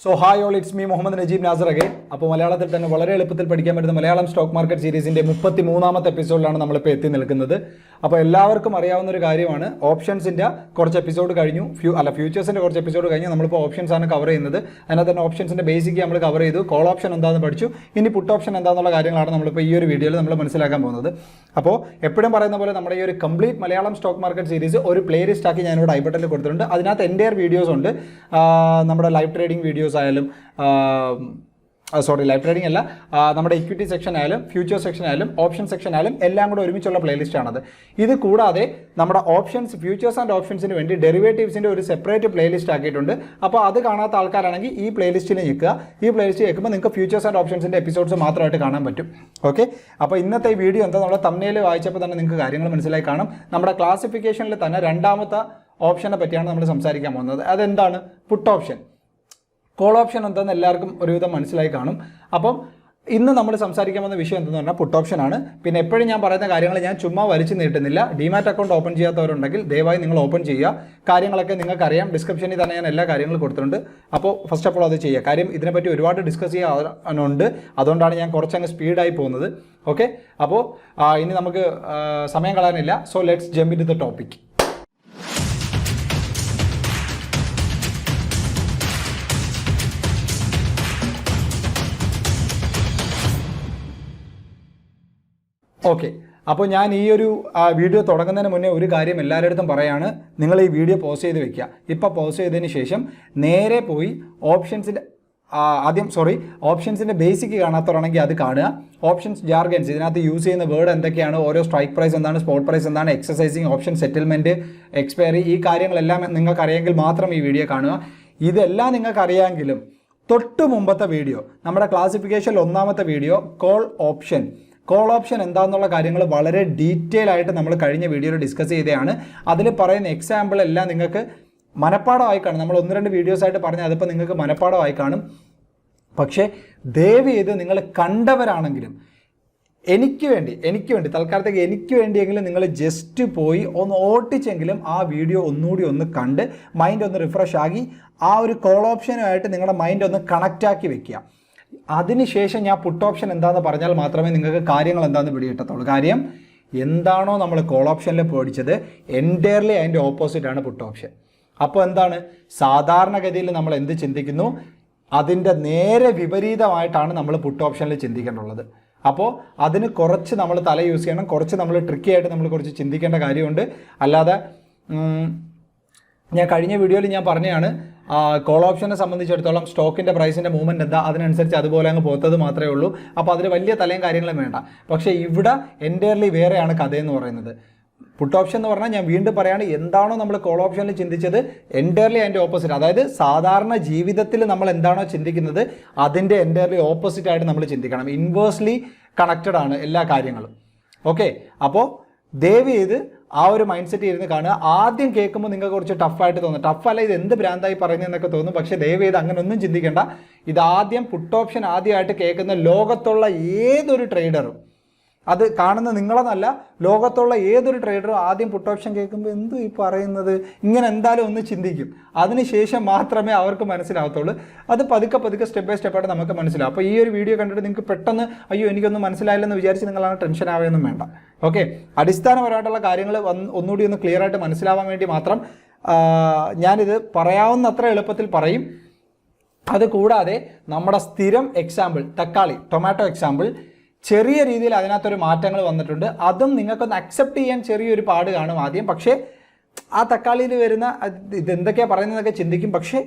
So hi all, it's me Mohammad Najib Nazar again. അപ്പോൾ മലയാളത്തിൽ തന്നെ വളരെ എളുപ്പത്തിൽ പഠിക്കാൻ പറ്റുന്ന മലയാളം സ്റ്റോക്ക് മാർക്കറ്റ് സീരീസിന്റെ 33ാമത്തെ എപ്പിസോഡിലാണ് നമ്മൾ ഇപ്പോൾ എത്തി നിൽക്കുന്നത്. അപ്പോൾ എല്ലാവർക്കും അറിയാവുന്ന ഒരു കാര്യമാണ്, ഓപ്ഷൻസിന്റെ കുറച്ച് എപ്പിസോഡ് കഴിഞ്ഞു, ഫ്യൂച്ചേഴ്സിന്റെ കുറച്ച് എപ്പിസോഡ് കഴിഞ്ഞു. നമ്മളിപ്പോൾ ഓപ്ഷൻസ് ആണ് കവർ ചെയ്യുന്നത്. അതിനകത്ത് തന്നെ ഓപ്ഷൻസിന്റെ ബേസിക് നമ്മൾ കവർ ചെയ്തു, കോൾ ഓപ്ഷൻ എന്താണെന്ന് പഠിച്ചു. ഇനി പുട്ട് ഓപ്ഷൻ എന്താണെന്നുള്ള കാര്യങ്ങളാണ് നമ്മളിപ്പോൾ ഈ ഒരു വീഡിയോയിൽ നമ്മൾ മനസ്സിലാക്കാൻ പോകുന്നത്. അപ്പോൾ എപ്പോഴും പറയുന്ന പോലെ നമ്മുടെ ഈ ഒരു complete Malayalam stock market series ഒരു പ്ലേലിസ്റ്റ് ആക്കി ഞാനിവിടെ ഐ ബട്ടണിൽ കൊടുത്തിട്ടുണ്ട്. അതിനകത്ത് എൻ്റെയർ വീഡിയോസ് ഉണ്ട്. നമ്മുടെ ലൈവ് ട്രേഡിംഗ് വീഡിയോസ് ആയാലും ലൈവ് ട്രേഡിംഗ് അല്ല, നമ്മുടെ ഇക്വിറ്റി സെക്ഷൻ ആയാലും ഫ്യൂച്ചർ സെക്ഷൻ ആയാലും ഓപ്ഷൻ സെക്ഷൻ ആയാലും എല്ലാം കൂടെ ഒരുമിച്ചുള്ള പ്ലേലിസ്റ്റാണത്. ഇത് കൂടാതെ നമ്മുടെ ഓപ്ഷൻസ്, ഫ്യൂച്ചേഴ്സ് ആൻഡ് ഓപ്ഷൻസിന് വേണ്ടി ഡെറിവേറ്റീവ്സിൻ്റെ ഒരു സെപ്പറേറ്റ് പ്ലേലിസ്റ്റ് ആക്കിയിട്ടുണ്ട്. അപ്പോൾ അത് കാണാത്ത ആൾക്കാരാണെങ്കിൽ ഈ പ്ലേലിസ്റ്റിൽ നിൽക്കുക. ഈ പ്ലേലിസ്റ്റ് കേൾക്കുമ്പോൾ നിങ്ങൾക്ക് ഫ്യൂച്ചേഴ്സ് ആൻഡ് ഓപ്ഷൻസിൻ്റെ എപ്പിസോഡ്സ് മാത്രമായിട്ട് കാണാൻ പറ്റും. ഓക്കെ, അപ്പോൾ ഇന്നത്തെ ഈ വീഡിയോ എന്താ, നമ്മുടെ തംബ്നെയിൽ വായിച്ചപ്പോൾ തന്നെ നിങ്ങൾക്ക് കാര്യങ്ങൾ മനസ്സിലായി കാണും. നമ്മുടെ ക്ലാസിഫിക്കേഷനിൽ തന്നെ രണ്ടാമത്തെ ഓപ്ഷനെ പറ്റിയാണ് നമ്മൾ സംസാരിക്കാൻ പോകുന്നത്. അതെന്താണ്? പുട്ട് ഓപ്ഷൻ. കോൾ ഓപ്ഷൻ എന്താണെന്ന് എല്ലാവർക്കും ഒരുവിധം മനസ്സിലായി കാണും. അപ്പം ഇന്ന് നമ്മൾ സംസാരിക്കാൻ പോകുന്ന വിഷയം എന്തെന്ന് പറഞ്ഞാൽ പുട്ട് ഓപ്ഷൻ ആണ്. പിന്നെ എപ്പോഴും ഞാൻ പറയുന്ന കാര്യങ്ങൾ ഞാൻ ചുമ്മാ വലിച്ചു നീട്ടുന്നില്ല. ഡിമാറ്റ് അക്കൗണ്ട് ഓപ്പൺ ചെയ്യാത്തവരുണ്ടെങ്കിൽ ദയവായി നിങ്ങൾ ഓപ്പൺ ചെയ്യുക. കാര്യങ്ങളൊക്കെ നിങ്ങൾക്കറിയാം, ഡിസ്ക്രിപ്ഷനിൽ തന്നെ ഞാൻ എല്ലാ കാര്യങ്ങളും കൊടുത്തിട്ടുണ്ട്. അപ്പോൾ ഫസ്റ്റ് ഓഫ് ഓൾ അത് ചെയ്യുക. കാര്യം ഇതിനെപ്പറ്റി ഒരുപാട് ഡിസ്കസ് ചെയ്യാനുണ്ട്, അതുകൊണ്ടാണ് ഞാൻ കുറച്ചങ്ങ് സ്പീഡായി പോകുന്നത്. ഓക്കെ, അപ്പോൾ ഇനി നമുക്ക് സമയം കളയാനില്ല. So let's jump into the topic. Okay, അപ്പോൾ ഞാൻ ഈ ഒരു വീഡിയോ തുടങ്ങുന്നതിന് മുന്നേ ഒരു കാര്യം എല്ലാവരുടെ പറയാണ്, നിങ്ങൾ ഈ വീഡിയോ പോസ് ചെയ്ത് വെക്കുക. ഇപ്പോൾ പോസ് ചെയ്തതിന് ശേഷം നേരെ പോയി ഓപ്ഷൻസിൻ്റെ ബേസിക് കാണാത്തവരാണെങ്കിൽ അത് കാണുക. ഓപ്ഷൻസ് ജാർഗൻസ്, ഇതിനകത്ത് യൂസ് ചെയ്യുന്ന വേർഡ് എന്തൊക്കെയാണ്, ഓരോ സ്ട്രൈക്ക് പ്രൈസ് എന്താണ്, സ്പോട്ട് പ്രൈസ് എന്താണ്, എക്സസൈസിങ് ഓപ്ഷൻ, സെറ്റിൽമെൻറ്റ്, എക്സ്പയറി, ഈ കാര്യങ്ങളെല്ലാം നിങ്ങൾക്കറിയാമെങ്കിൽ മാത്രം ഈ വീഡിയോ കാണുക. ഇതെല്ലാം നിങ്ങൾക്കറിയാമെങ്കിലും തൊട്ട് മുമ്പത്തെ വീഡിയോ, നമ്മുടെ ക്ലാസിഫിക്കേഷനിൽ ഒന്നാമത്തെ വീഡിയോ കോൾ ഓപ്ഷൻ എന്താണെന്നുള്ള കാര്യങ്ങൾ വളരെ ഡീറ്റെയിൽ ആയിട്ട് നമ്മൾ കഴിഞ്ഞ വീഡിയോയിൽ ഡിസ്കസ് ചെയ്തതാണ്. അതിൽ പറയുന്ന എക്സാമ്പിൾ എല്ലാം നിങ്ങൾക്ക് മനപ്പാടമായി കാണും. നമ്മൾ 1-2 വീഡിയോസായിട്ട് പറഞ്ഞാൽ അതിപ്പോൾ നിങ്ങൾക്ക് മനപ്പാടമായി കാണും. പക്ഷേ ദയവ് ചെയ്ത് നിങ്ങൾ കണ്ടവരാണെങ്കിലും എനിക്ക് വേണ്ടി തൽക്കാലത്തേക്ക് എനിക്ക് വേണ്ടിയെങ്കിലും നിങ്ങൾ ജസ്റ്റ് പോയി ഒന്ന് ഓട്ടിച്ചെങ്കിലും ആ വീഡിയോ ഒന്നുകൂടി ഒന്ന് കണ്ട് മൈൻഡ് ഒന്ന് റിഫ്രഷ് ആക്കി ആ ഒരു കോൾ ഓപ്ഷനുമായിട്ട് നിങ്ങളുടെ മൈൻഡ് ഒന്ന് കണക്റ്റാക്കി വെക്കുക. അതിനുശേഷം ഞാൻ പുട്ട് ഓപ്ഷൻ എന്താണെന്ന് പറഞ്ഞാൽ മാത്രമേ നിങ്ങൾക്ക് കാര്യങ്ങൾ എന്താണെന്ന് പിടികിട്ടത്തുള്ളൂ. കാര്യം എന്താണോ നമ്മൾ കോൾ ഓപ്ഷനിൽ പേടിച്ചത്, എൻറ്റയർലി അതിൻ്റെ ഓപ്പോസിറ്റാണ് പുട്ട് ഓപ്ഷൻ. അപ്പോൾ എന്താണ്, സാധാരണഗതിയിൽ നമ്മൾ എന്ത് ചിന്തിക്കുന്നു, അതിൻ്റെ നേരെ വിപരീതമായിട്ടാണ് നമ്മൾ പുട്ട് ഓപ്ഷനിൽ ചിന്തിക്കേണ്ടുള്ളത്. അപ്പോൾ അതിന് കുറച്ച് നമ്മൾ തല യൂസ് ചെയ്യണം, കുറച്ച് നമ്മൾ ട്രിക്കി ആയിട്ട് നമ്മൾ കുറച്ച് ചിന്തിക്കേണ്ട കാര്യമുണ്ട്. അല്ലാതെ ഞാൻ കഴിഞ്ഞ വീഡിയോയിൽ ഞാൻ പറഞ്ഞതാണ്, കോൾ ഓപ്ഷനെ സംബന്ധിച്ചിടത്തോളം സ്റ്റോക്കിൻ്റെ പ്രൈസിൻ്റെ മൂവ്മെൻറ്റ് എന്താ, അതിനനുസരിച്ച് അതുപോലെ അങ്ങ് പോത്തത് മാത്രമേ ഉള്ളൂ. അപ്പോൾ അതിൽ വലിയ തലയും കാര്യങ്ങളും വേണ്ട. പക്ഷേ ഇവിടെ എൻറ്റയർലി വേറെയാണ് കഥയെന്ന് പറയുന്നത്. പുട്ട് ഓപ്ഷൻ എന്ന് പറഞ്ഞാൽ ഞാൻ വീണ്ടും പറയാണ്, എന്താണോ നമ്മൾ കോൾ ഓപ്ഷനിൽ ചിന്തിച്ചത് എൻറ്റയർലി അതിൻ്റെ ഓപ്പോസിറ്റ്. അതായത് സാധാരണ ജീവിതത്തിൽ നമ്മൾ എന്താണോ ചിന്തിക്കുന്നത് അതിൻ്റെ എൻറ്റയർലി ഓപ്പോസിറ്റ് ആയിട്ട് നമ്മൾ ചിന്തിക്കണം. ഇൻവേഴ്സ്ലി കണക്റ്റഡ് ആണ് എല്ലാ കാര്യങ്ങളും. ഓക്കെ, അപ്പോൾ ദയവ് ചെയ്ത് ആ ഒരു മൈൻഡ് സെറ്റ് ഇരുന്ന് കാണുക. ആദ്യം കേൾക്കുമ്പോൾ നിങ്ങൾക്ക് കുറച്ച് ടഫായിട്ട് തോന്നും, ടഫല്ല ഇത് എന്ത് ഭ്രാന്തായി പറയുന്നതെന്നൊക്കെ തോന്നും. പക്ഷേ ദയവ് ചെയ്ത് അങ്ങനെ ഒന്നും ചിന്തിക്കേണ്ട. ഇതാദ്യം പുട്ട് ഓപ്ഷൻ ആദ്യമായിട്ട് കേൾക്കുന്ന ലോകത്തുള്ള ഏതൊരു ട്രേഡറും, അത് കാണുന്ന നിങ്ങളെന്നല്ല, ലോകത്തുള്ള ഏതൊരു ട്രേഡറും ആദ്യം പുട്ട് ഓപ്ഷൻ കേൾക്കുമ്പോൾ എന്തു ഈ പറയുന്നത്, ഇങ്ങനെ എന്തായാലും ഒന്ന് ചിന്തിക്കും. അതിനുശേഷം മാത്രമേ അവർക്ക് മനസ്സിലാവത്തുള്ളൂ. അത് പതുക്കെ സ്റ്റെപ്പ് ബൈ സ്റ്റെപ്പായിട്ട് നമുക്ക് മനസ്സിലാവും. അപ്പോൾ ഈ ഒരു വീഡിയോ കണ്ടിട്ട് നിങ്ങൾക്ക് പെട്ടെന്ന് അയ്യോ എനിക്കൊന്നും മനസ്സിലായില്ലെന്ന് വിചാരിച്ച് നിങ്ങളാണ് ടെൻഷൻ ആവുകയൊന്നും വേണ്ട. ഓക്കെ, അടിസ്ഥാനപരമായിട്ടുള്ള കാര്യങ്ങൾ ഒന്നുകൂടി ഒന്ന് ക്ലിയർ ആയിട്ട് മനസ്സിലാവാൻ വേണ്ടി മാത്രം ഞാനിത് പറയാവുന്നത്ര എളുപ്പത്തിൽ പറയും. അതുകൂടാതെ നമ്മുടെ സ്ഥിരം എക്സാമ്പിൾ ടൊമാറ്റോ എക്സാമ്പിൾ, ചെറിയ രീതിയിൽ അതിനകത്തൊരു മാറ്റങ്ങൾ വന്നിട്ടുണ്ട്. അതും നിങ്ങൾക്കൊന്ന് അക്സെപ്റ്റ് ചെയ്യാൻ ചെറിയൊരു പാട് കാണും ആദ്യം. പക്ഷേ ആ തക്കാളിയിൽ വരുന്ന ഇതെന്തൊക്കെയാണ് പറയുന്നതൊക്കെ ചിന്തിക്കും. പക്ഷേ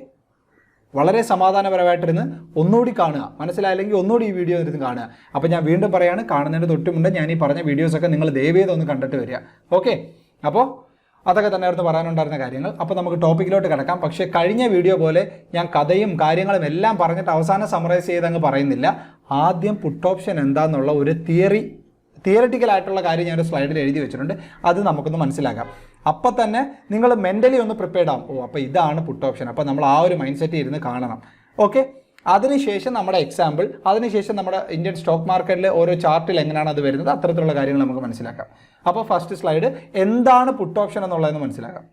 വളരെ സമാധാനപരമായിട്ടിരുന്ന് ഒന്നുകൂടി കാണുക. മനസ്സിലായില്ലെങ്കിൽ ഒന്നുകൂടി ഈ വീഡിയോ ഇരുന്ന് കാണുക. അപ്പോൾ ഞാൻ വീണ്ടും പറയാണ്, കാണുന്നതിന് തൊട്ടുമുണ്ട് ഞാൻ ഈ പറഞ്ഞ വീഡിയോസൊക്കെ നിങ്ങൾ ദയവേദം ഒന്ന് കണ്ടിട്ട് വരിക. ഓക്കെ, അപ്പോൾ അതൊക്കെ തന്നെയായിരുന്നു പറയാനുണ്ടായിരുന്ന കാര്യങ്ങൾ. അപ്പോൾ നമുക്ക് ടോപ്പിക്കിലോട്ട് കിടക്കാം. പക്ഷേ കഴിഞ്ഞ വീഡിയോ പോലെ ഞാൻ കഥയും കാര്യങ്ങളും എല്ലാം പറഞ്ഞിട്ട് അവസാനം സമറൈസ് ചെയ്തങ്ങ് പറയുന്നില്ല. ആദ്യം പുട്ട് ഓപ്ഷൻ എന്താണെന്നുള്ള ഒരു തിയറിറ്റിക്കലായിട്ടുള്ള കാര്യം ഞാനൊരു സ്ലൈഡിൽ എഴുതി വെച്ചിട്ടുണ്ട്. അത് നമുക്കൊന്ന് മനസ്സിലാക്കാം. അപ്പം തന്നെ നിങ്ങൾ മെൻ്റലി ഒന്ന് പ്രിപ്പയർഡ് ആവും. അപ്പോൾ ഇതാണ് പുട്ട് ഓപ്ഷൻ. അപ്പോൾ നമ്മൾ ആ ഒരു മൈൻഡ് സെറ്റ് ഇരുന്ന് കാണണം. ഓക്കെ, അതിനുശേഷം നമ്മുടെ എക്സാമ്പിൾ, അതിനുശേഷം നമ്മുടെ ഇന്ത്യൻ സ്റ്റോക്ക് മാർക്കറ്റിലെ ഓരോ ചാർട്ടിൽ എങ്ങനെയാണ് അത് വരുന്നത്, അത്തരത്തിലുള്ള കാര്യങ്ങൾ നമുക്ക് മനസ്സിലാക്കാം. അപ്പോൾ ഫസ്റ്റ് സ്ലൈഡ് എന്താണ് പുട്ട് ഓപ്ഷൻ എന്നുള്ളതെന്ന് മനസ്സിലാക്കാം.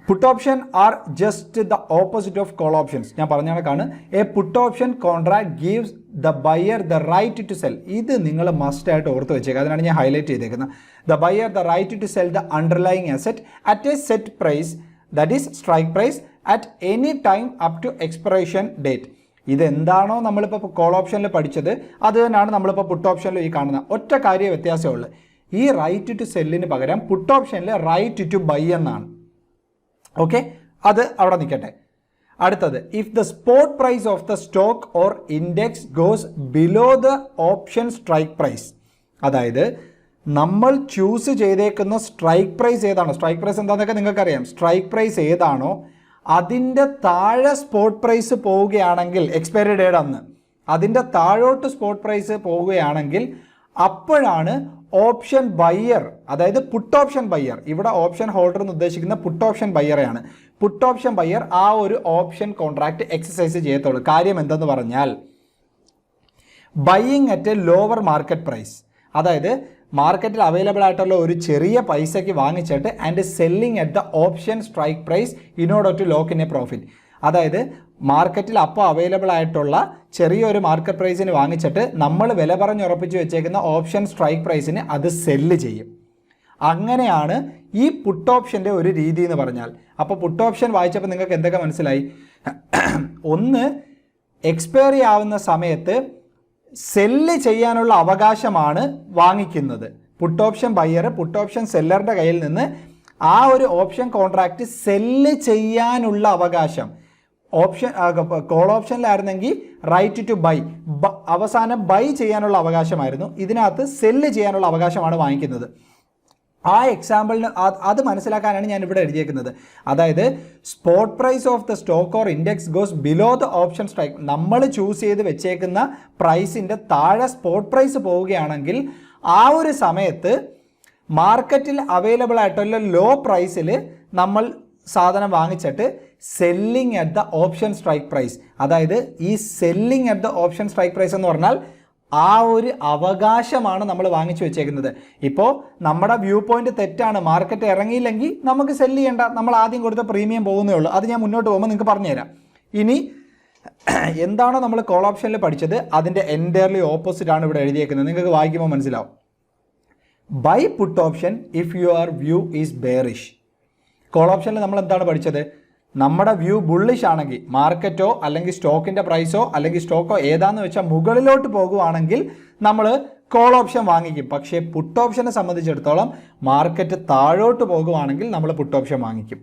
Put option are just the opposite of call options. ഞാൻ പറഞ്ഞ കണക്കാണ്. A put option contract gives the buyer the right to sell. ഇത് നിങ്ങൾ മസ്റ്റ് ആയിട്ട് ഓർത്ത് വെച്ചേക്കുക. അതിനാണ് ഞാൻ ഹൈലൈറ്റ് ചെയ്തേക്കുന്നത്. The buyer the right to sell the underlying asset at a set price, that is strike price, at any time up to expiration date. ഇതെന്താണോ നമ്മളിപ്പോൾ കോൾ ഓപ്ഷനിൽ പഠിച്ചത് അത് തന്നെയാണ് നമ്മളിപ്പോൾ പുട്ട് ഓപ്ഷനിൽ ഈ കാണുന്നത്. ഒറ്റ കാര്യം വ്യത്യാസമുള്ളൂ. ഈ റൈറ്റ് ടു സെല്ലിന് പകരം പുട്ട് ഓപ്ഷനിൽ റൈറ്റ് ടു ബൈ എന്നാണ്. ഓക്കെ, അത് അവിടെ നിൽക്കട്ടെ. അടുത്തത്, if the spot price of the stock or index goes below the option strike price. അതായത് നമ്മൾ ചൂസ് ചെയ്തേക്കുന്ന സ്ട്രൈക്ക് പ്രൈസ് ഏതാണോ, സ്ട്രൈക്ക് പ്രൈസ് എന്താണെന്നൊക്കെ നിങ്ങൾക്കറിയാം, സ്ട്രൈക്ക് പ്രൈസ് ഏതാണോ അതിൻ്റെ താഴെ സ്പോട്ട് പ്രൈസ് പോവുകയാണെങ്കിൽ, എക്സ്പയറി ഡേറ്റ് അന്ന് അതിൻ്റെ താഴോട്ട് സ്പോട്ട് പ്രൈസ് പോവുകയാണെങ്കിൽ അപ്പോഴാണ് ഓപ്ഷൻ ബയ്യർ, അതായത് പുട്ട് ഓപ്ഷൻ ബയ്യർ, ഇവിടെ ഓപ്ഷൻ ഹോൾഡർ എന്ന് ഉദ്ദേശിക്കുന്ന പുട്ട് ഓപ്ഷൻ ബയ്യറെയാണ്. പുട്ട് ഓപ്ഷൻ ബയ്യർ ആ ഒരു ഓപ്ഷൻ കോൺട്രാക്ട് എക്സസൈസ് ചെയ്യത്തുള്ളൂ. കാര്യം എന്തെന്ന് പറഞ്ഞാൽ buying at a lower market price, അതായത് മാർക്കറ്റിൽ അവൈലബിൾ ആയിട്ടുള്ള ഒരു ചെറിയ പൈസയ്ക്ക് വാങ്ങിച്ചിട്ട് and selling at the option strike price in order to lock in a profit. അതായത് മാർക്കറ്റിൽ അപ്പോൾ അവൈലബിൾ ആയിട്ടുള്ള ചെറിയൊരു മാർക്കറ്റ് പ്രൈസിന് വാങ്ങിച്ചിട്ട് നമ്മൾ വില പറഞ്ഞുറപ്പിച്ച് വെച്ചേക്കുന്ന ഓപ്ഷൻ സ്ട്രൈക്ക് പ്രൈസിന് അത് സെല്ല് ചെയ്യും. അങ്ങനെയാണ് ഈ പുട്ട് ഓപ്ഷൻ്റെ ഒരു രീതി എന്ന് പറഞ്ഞാൽ. അപ്പോൾ പുട്ട് ഓപ്ഷൻ വായിച്ചപ്പോൾ നിങ്ങൾക്ക് എന്തൊക്കെ മനസ്സിലായി? ഒന്ന്, എക്സ്പയറി ആവുന്ന സമയത്ത് സെല്ല് ചെയ്യാനുള്ള അവകാശമാണ് വാങ്ങിക്കുന്നത്. Put option buyer put option സെല്ലറുടെ കയ്യിൽ നിന്ന് ആ ഒരു ഓപ്ഷൻ കോൺട്രാക്റ്റ് സെല്ല് ചെയ്യാനുള്ള അവകാശം. ഓപ്ഷൻ കോൾ ഓപ്ഷനിലായിരുന്നെങ്കിൽ റൈറ്റ് ടു ബൈ, അവസാനം ബൈ ചെയ്യാനുള്ള അവകാശമായിരുന്നു. ഇതിനകത്ത് സെല്ല് ചെയ്യാനുള്ള അവകാശമാണ് വാങ്ങിക്കുന്നത്. ആ എക്സാമ്പിളിന് അത് മനസ്സിലാക്കാനാണ് ഞാൻ ഇവിടെ എഴുതിയേക്കുന്നത്. അതായത് spot price of the stock or index goes below the option strike. നമ്മൾ ചൂസ് ചെയ്ത് വെച്ചേക്കുന്ന പ്രൈസിൻ്റെ താഴെ സ്പോട്ട് പ്രൈസ് പോവുകയാണെങ്കിൽ ആ ഒരു സമയത്ത് മാർക്കറ്റിൽ അവൈലബിൾ ആയിട്ടുള്ള ലോ പ്രൈസിൽ നമ്മൾ സാധനം വാങ്ങിച്ചിട്ട് selling at the option strike price, അതായത് ഈ selling at the option strike price എന്ന് പറഞ്ഞാൽ ആ ഒരു അവകാശമാണ് നമ്മൾ വാങ്ങിച്ചു വെച്ചേക്കുന്നത്. ഇപ്പോൾ നമ്മുടെ വ്യൂ പോയിന്റ് തെറ്റാണ്, മാർക്കറ്റ് ഇറങ്ങിയില്ലെങ്കിൽ നമുക്ക് സെല്ല് ചെയ്യേണ്ട, നമ്മൾ ആദ്യം കൊടുത്ത പ്രീമിയം പോകുന്നേ ഉള്ളൂ. അത് ഞാൻ മുന്നോട്ട് പോകുമ്പോൾ നിങ്ങൾക്ക് പറഞ്ഞുതരാം. ഇനി എന്താണോ നമ്മൾ കോൾ ഓപ്ഷനിൽ പഠിച്ചത് അതിൻ്റെ എൻറ്റയർലി ഓപ്പോസിറ്റ് ആണ് ഇവിടെ എഴുതിയേക്കുന്നത്. നിങ്ങൾക്ക് വായിക്കുമ്പോൾ മനസ്സിലാവും. Buy put option if your view is bearish. Call ഓപ്ഷനിൽ നമ്മൾ എന്താണ് പഠിച്ചത്? നമ്മുടെ വ്യൂ ബുള്ളിഷ് ആണെങ്കിൽ, മാർക്കറ്റോ അല്ലെങ്കിൽ സ്റ്റോക്കിൻ്റെ പ്രൈസോ അല്ലെങ്കിൽ സ്റ്റോക്കോ ഏതാണെന്ന് വെച്ചാൽ മുകളിലോട്ട് പോകുവാണെങ്കിൽ നമ്മൾ കോൾ ഓപ്ഷൻ വാങ്ങിക്കും. പക്ഷേ പുട്ട് ഓപ്ഷനെ സംബന്ധിച്ചിടത്തോളം മാർക്കറ്റ് താഴോട്ട് പോകുവാണെങ്കിൽ നമ്മൾ പുട്ട് ഓപ്ഷൻ വാങ്ങിക്കും.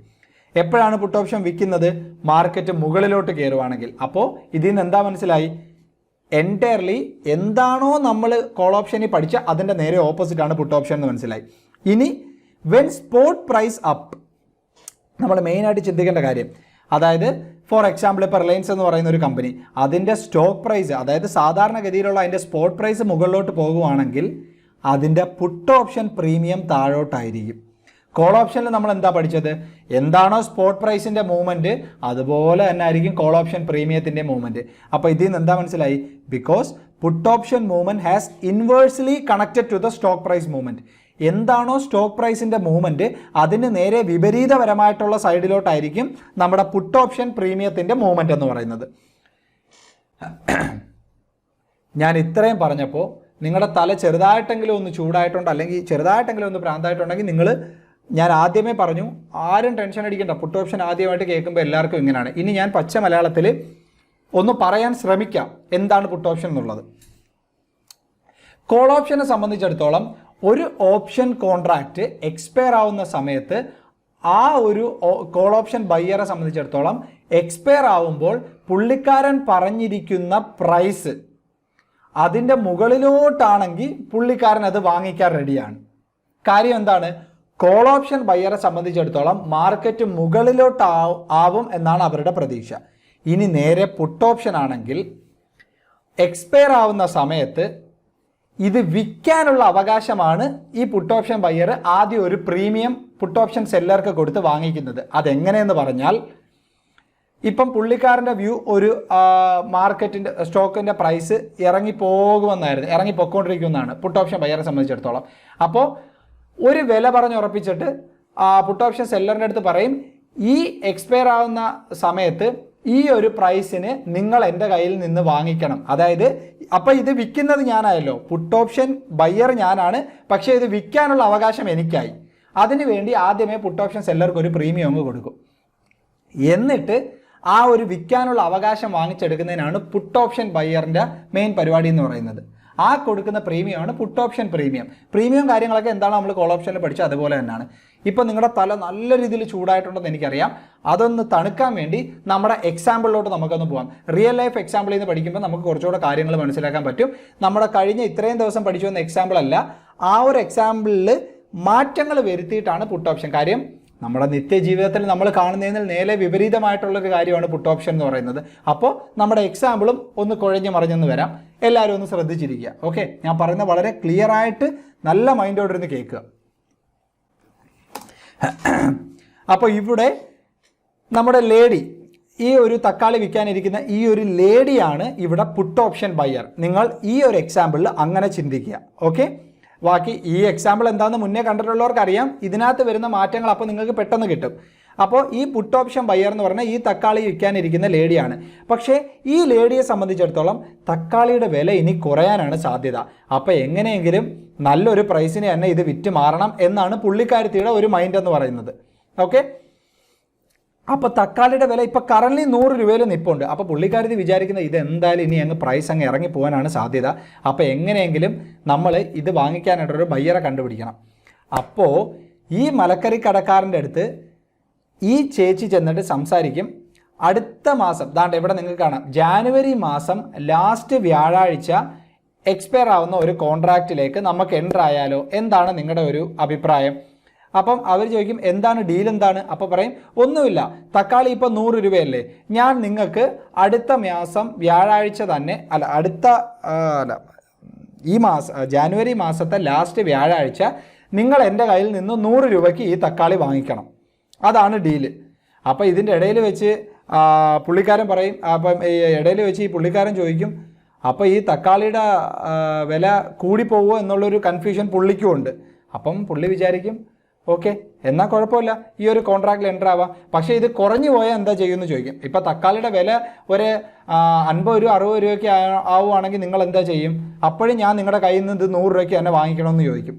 എപ്പോഴാണ് പുട്ട് ഓപ്ഷൻ വിൽക്കുന്നത്? മാർക്കറ്റ് മുകളിലോട്ട് കയറുവാണെങ്കിൽ. അപ്പോൾ ഇതിൽ നിന്ന് എന്താ മനസ്സിലായി? എൻറ്റയർലി എന്താണോ നമ്മൾ കോൾ ഓപ്ഷനിൽ പഠിച്ച അതിൻ്റെ നേരെ ഓപ്പോസിറ്റ് ആണ് പുട്ട് ഓപ്ഷൻ എന്ന് മനസ്സിലായി. ഇനി വെൻ സ്പോട്ട് പ്രൈസ് അപ്പ്, നമ്മൾ മെയിനായിട്ട് ചിന്തിക്കേണ്ട കാര്യം, അതായത് ഫോർ എക്സാമ്പിൾ ഇപ്പോൾ റിലയൻസ് എന്ന് പറയുന്ന ഒരു കമ്പനി, അതിൻ്റെ സ്റ്റോക്ക് പ്രൈസ്, അതായത് സാധാരണഗതിയിലുള്ള അതിൻ്റെ സ്പോട്ട് പ്രൈസ് മുകളിലോട്ട് പോകുവാണെങ്കിൽ അതിൻ്റെ പുട്ട് ഓപ്ഷൻ പ്രീമിയം താഴോട്ടായിരിക്കും. കോൾ ഓപ്ഷനിൽ നമ്മൾ എന്താ പഠിച്ചത്? എന്താണോ സ്പോട്ട് പ്രൈസിൻ്റെ മൂവ്മെൻറ്റ് അതുപോലെ തന്നെ ആയിരിക്കും കോൾ ഓപ്ഷൻ പ്രീമിയത്തിൻ്റെ മൂവ്മെൻറ്റ്. അപ്പോൾ ഇതിൽ നിന്ന് എന്താ മനസ്സിലായി? Because put option movement has inversely connected to the stock price movement. എന്താണോ സ്റ്റോക്ക് പ്രൈസിൻ്റെ മൂവ്മെൻറ്റ് അതിന് നേരെ വിപരീതപരമായിട്ടുള്ള സൈഡിലോട്ടായിരിക്കും നമ്മുടെ പുട്ട് ഓപ്ഷൻ പ്രീമിയത്തിൻ്റെ മൂവ്മെൻറ്റ് എന്ന് പറയുന്നത്. ഞാൻ ഇത്രയും പറഞ്ഞപ്പോൾ നിങ്ങളുടെ തല ചെറുതായിട്ടെങ്കിലും ഒന്ന് ചൂടായിട്ടുണ്ട്, അല്ലെങ്കിൽ ചെറുതായിട്ടെങ്കിലും ഒന്ന് ഭ്രാന്തായിട്ടുണ്ടെങ്കിൽ നിങ്ങൾ, ഞാൻ ആദ്യമേ പറഞ്ഞു, ആരും ടെൻഷൻ അടിക്കണ്ട. പുട്ട് ഓപ്ഷൻ ആദ്യമായിട്ട് കേൾക്കുമ്പോൾ എല്ലാവർക്കും ഇങ്ങനെയാണ്. ഇനി ഞാൻ പച്ച മലയാളത്തിൽ ഒന്ന് പറയാൻ ശ്രമിക്കാം എന്താണ് പുട്ട് ഓപ്ഷൻ എന്നുള്ളത്. കോൾ ഓപ്ഷനെ സംബന്ധിച്ചിടത്തോളം ഒരു ഓപ്ഷൻ കോൺട്രാക്റ്റ് എക്സ്പയർ ആവുന്ന സമയത്ത് ആ ഒരു കോൾ ഓപ്ഷൻ ബയ്യറെ സംബന്ധിച്ചിടത്തോളം എക്സ്പയർ ആവുമ്പോൾ പുള്ളിക്കാരൻ പറഞ്ഞിരിക്കുന്ന പ്രൈസ് അതിൻ്റെ മുകളിലോട്ടാണെങ്കിൽ പുള്ളിക്കാരൻ അത് വാങ്ങിക്കാൻ റെഡിയാണ്. കാര്യം എന്താണ്? കോൾ ഓപ്ഷൻ ബയ്യറെ സംബന്ധിച്ചിടത്തോളം മാർക്കറ്റ് മുകളിലോട്ട് ആവും എന്നാണ് അവരുടെ പ്രതീക്ഷ. ഇനി നേരെ പുട്ട് ഓപ്ഷൻ ആണെങ്കിൽ എക്സ്പയർ ആവുന്ന സമയത്ത് ഇത് വിൽക്കാനുള്ള അവകാശമാണ് ഈ പുട്ട് ഓപ്ഷൻ ബയ്യർ ആദ്യം ഒരു പ്രീമിയം പുട്ട് ഓപ്ഷൻ സെല്ലർക്ക് കൊടുത്ത് വാങ്ങിക്കുന്നത്. അതെങ്ങനെയെന്ന് പറഞ്ഞാൽ, ഇപ്പം പുള്ളിക്കാരൻ്റെ വ്യൂ ഒരു മാർക്കറ്റിൻ്റെ സ്റ്റോക്കിൻ്റെ പ്രൈസ് ഇറങ്ങിപ്പോയിക്കൊണ്ടിരിക്കുന്നതാണ് പുട്ട് ഓപ്ഷൻ ബയ്യറെ സംബന്ധിച്ചിടത്തോളം. അപ്പോൾ ഒരു വില പറഞ്ഞുറപ്പിച്ചിട്ട് പുട്ട് ഓപ്ഷൻ സെല്ലറിൻ്റെ അടുത്ത് പറയും, ഈ എക്സ്പയർ ആവുന്ന സമയത്ത് ഈ ഒരു പ്രൈസിന് നിങ്ങൾ എൻ്റെ കയ്യിൽ നിന്ന് വാങ്ങിക്കണം. അതായത് അപ്പം ഇത് വിൽക്കുന്നത് ഞാനായല്ലോ, പുട്ട് ഓപ്ഷൻ ബയ്യർ ഞാനാണ്, പക്ഷേ ഇത് വിൽക്കാനുള്ള അവകാശം എനിക്കായി. അതിനു വേണ്ടി ആദ്യമേ പുട്ട് ഓപ്ഷൻ സെല്ലർക്ക് ഒരു പ്രീമിയം അങ്ങ് കൊടുക്കും. എന്നിട്ട് ആ ഒരു വിൽക്കാനുള്ള അവകാശം വാങ്ങിച്ചെടുക്കുന്നതിനാണ് പുട്ട് ഓപ്ഷൻ ബയ്യറിൻ്റെ മെയിൻ പരിപാടി എന്ന് പറയുന്നത്. ആ കൊടുക്കുന്ന പ്രീമിയമാണ് പുട്ട് ഓപ്ഷൻ പ്രീമിയം. പ്രീമിയം കാര്യങ്ങളൊക്കെ എന്താണ് നമ്മൾ കോൾ ഓപ്ഷനിൽ പഠിച്ചത് അതുപോലെ തന്നെയാണ്. ഇപ്പം നിങ്ങളുടെ തല നല്ല രീതിയിൽ ചൂടായിട്ടുണ്ടെന്ന് എനിക്കറിയാം. അതൊന്ന് തണുക്കാൻ വേണ്ടി നമ്മുടെ എക്സാമ്പിളിലോട്ട് നമുക്കൊന്ന് പോകാം. റിയൽ ലൈഫ് എക്സാമ്പിളിൽ നിന്ന് പഠിക്കുമ്പോൾ നമുക്ക് കുറച്ചുകൂടെ കാര്യങ്ങൾ മനസ്സിലാക്കാൻ പറ്റും. നമ്മുടെ കഴിഞ്ഞ ഇത്രയും ദിവസം പഠിച്ചു വന്ന എക്സാമ്പിൾ അല്ല, ആ ഒരു എക്സാമ്പിളിൽ മാറ്റങ്ങൾ വരുത്തിയിട്ടാണ് പുട്ട് ഓപ്ഷൻ. കാര്യം നമ്മുടെ നിത്യജീവിതത്തിൽ നമ്മൾ കാണുന്നതിൽ നേരെ വിപരീതമായിട്ടുള്ളൊരു കാര്യമാണ് പുട്ട് ഓപ്ഷൻ എന്ന് പറയുന്നത്. അപ്പോൾ നമ്മുടെ എക്സാമ്പിളും ഒന്ന് കുഴഞ്ഞു മറിഞ്ഞെന്ന് വരാം. എല്ലാവരും ഒന്ന് ശ്രദ്ധിച്ചിരിക്കുക. ഓക്കെ, ഞാൻ പറയുന്നത് വളരെ ക്ലിയർ ആയിട്ട് നല്ല മൈൻഡോടിരുന്ന് കേൾക്കുക. അപ്പോൾ ഇവിടെ നമ്മുടെ ലേഡി, ഈ ഒരു തക്കാളി വിൽക്കാനിരിക്കുന്ന ഈ ഒരു ലേഡിയാണ് ഇവിടെ പുട്ട് ഓപ്ഷൻ ബയ്യർ. നിങ്ങൾ ഈ ഒരു എക്സാമ്പിളിൽ അങ്ങനെ ചിന്തിക്കുക. ഓക്കെ, ബാക്കി ഈ എക്സാമ്പിൾ എന്താണെന്ന് മുന്നേ കണ്ടിട്ടുള്ളവർക്ക് അറിയാം. ഇതിനകത്ത് വരുന്ന മാറ്റങ്ങൾ അപ്പോൾ നിങ്ങൾക്ക് പെട്ടെന്ന് കിട്ടും. അപ്പോൾ ഈ പുട്ട് ഓപ്ഷൻ ബയ്യർ എന്ന് പറഞ്ഞാൽ ഈ തക്കാളി വിൽക്കാനിരിക്കുന്ന ലേഡിയാണ്. പക്ഷേ ഈ ലേഡിയെ സംബന്ധിച്ചിടത്തോളം തക്കാളിയുടെ വില ഇനി കുറയാനാണ് സാധ്യത. അപ്പോൾ എങ്ങനെയെങ്കിലും നല്ലൊരു പ്രൈസിന് തന്നെ ഇത് വിറ്റ് മാറണം എന്നാണ് പുള്ളിക്കാരത്തിയുടെ ഒരു മൈൻഡ് എന്ന് പറയുന്നത്. ഓക്കെ, അപ്പോൾ തക്കാളിയുടെ വില ഇപ്പോൾ കറൻലി 100 രൂപയിൽ നിൽപ്പുണ്ട്. അപ്പോൾ പുള്ളിക്കാരത്തി വിചാരിക്കുന്നത് ഇത് എന്തായാലും ഇനി അങ്ങ് പ്രൈസ് അങ്ങ് ഇറങ്ങി പോകാനാണ് സാധ്യത. അപ്പോൾ എങ്ങനെയെങ്കിലും നമ്മൾ ഇത് വാങ്ങിക്കാനായിട്ടൊരു ബയ്യറെ കണ്ടുപിടിക്കണം. അപ്പോൾ ഈ മലക്കറി കടക്കാരൻ്റെ അടുത്ത് ഈ ചേച്ചി ചെന്നിട്ട് സംസാരിക്കും. അടുത്ത മാസം ദാണ്ട് ഇവിടെ നിങ്ങൾക്ക് കാണാം, ജാനുവരി മാസം ലാസ്റ്റ് വ്യാഴാഴ്ച എക്സ്പയർ ആവുന്ന ഒരു കോൺട്രാക്റ്റിലേക്ക് നമുക്ക് എൻ്റർ ആയാലോ, എന്താണ് നിങ്ങളുടെ ഒരു അഭിപ്രായം? അപ്പം അവർ ചോദിക്കും എന്താണ് ഡീൽ എന്താണ്? അപ്പോൾ പറയും ഒന്നുമില്ല, തക്കാളി ഇപ്പോൾ 100 രൂപയല്ലേ, ഞാൻ നിങ്ങൾക്ക് അടുത്ത മാസം വ്യാഴാഴ്ച തന്നെ ഈ ജാനുവരി മാസത്തെ ലാസ്റ്റ് വ്യാഴാഴ്ച നിങ്ങൾ എൻ്റെ കയ്യിൽ നിന്ന് 100 രൂപയ്ക്ക് ഈ തക്കാളി വാങ്ങിക്കണം, അതാണ് ഡീല്. അപ്പോൾ ഇതിൻ്റെ ഇടയിൽ വെച്ച് പുള്ളിക്കാരൻ പറയും, അപ്പം ഇടയിൽ വെച്ച് ഈ പുള്ളിക്കാരൻ ചോദിക്കും അപ്പോൾ ഈ തക്കാളിയുടെ വില കൂടിപ്പോവുമോ എന്നുള്ളൊരു കൺഫ്യൂഷൻ പുള്ളിക്കും ഉണ്ട്. അപ്പം പുള്ളി വിചാരിക്കും ഓക്കെ എന്നാൽ കുഴപ്പമില്ല, ഈ ഒരു കോൺട്രാക്റ്റിൽ എൻ്റർ ആവാം, പക്ഷേ ഇത് കുറഞ്ഞു പോയാൽ എന്താ ചെയ്യുമെന്ന് ചോദിക്കും. ഇപ്പോൾ തക്കാളിയുടെ വില ഒരു 50 രൂപ 60 രൂപയ്ക്ക് ആവുകയാണെങ്കിൽ നിങ്ങൾ എന്താ ചെയ്യും? അപ്പോഴും ഞാൻ നിങ്ങളുടെ കയ്യിൽ നിന്ന് ഇത് 100 രൂപയ്ക്ക് തന്നെ വാങ്ങിക്കണമെന്ന് ചോദിക്കും.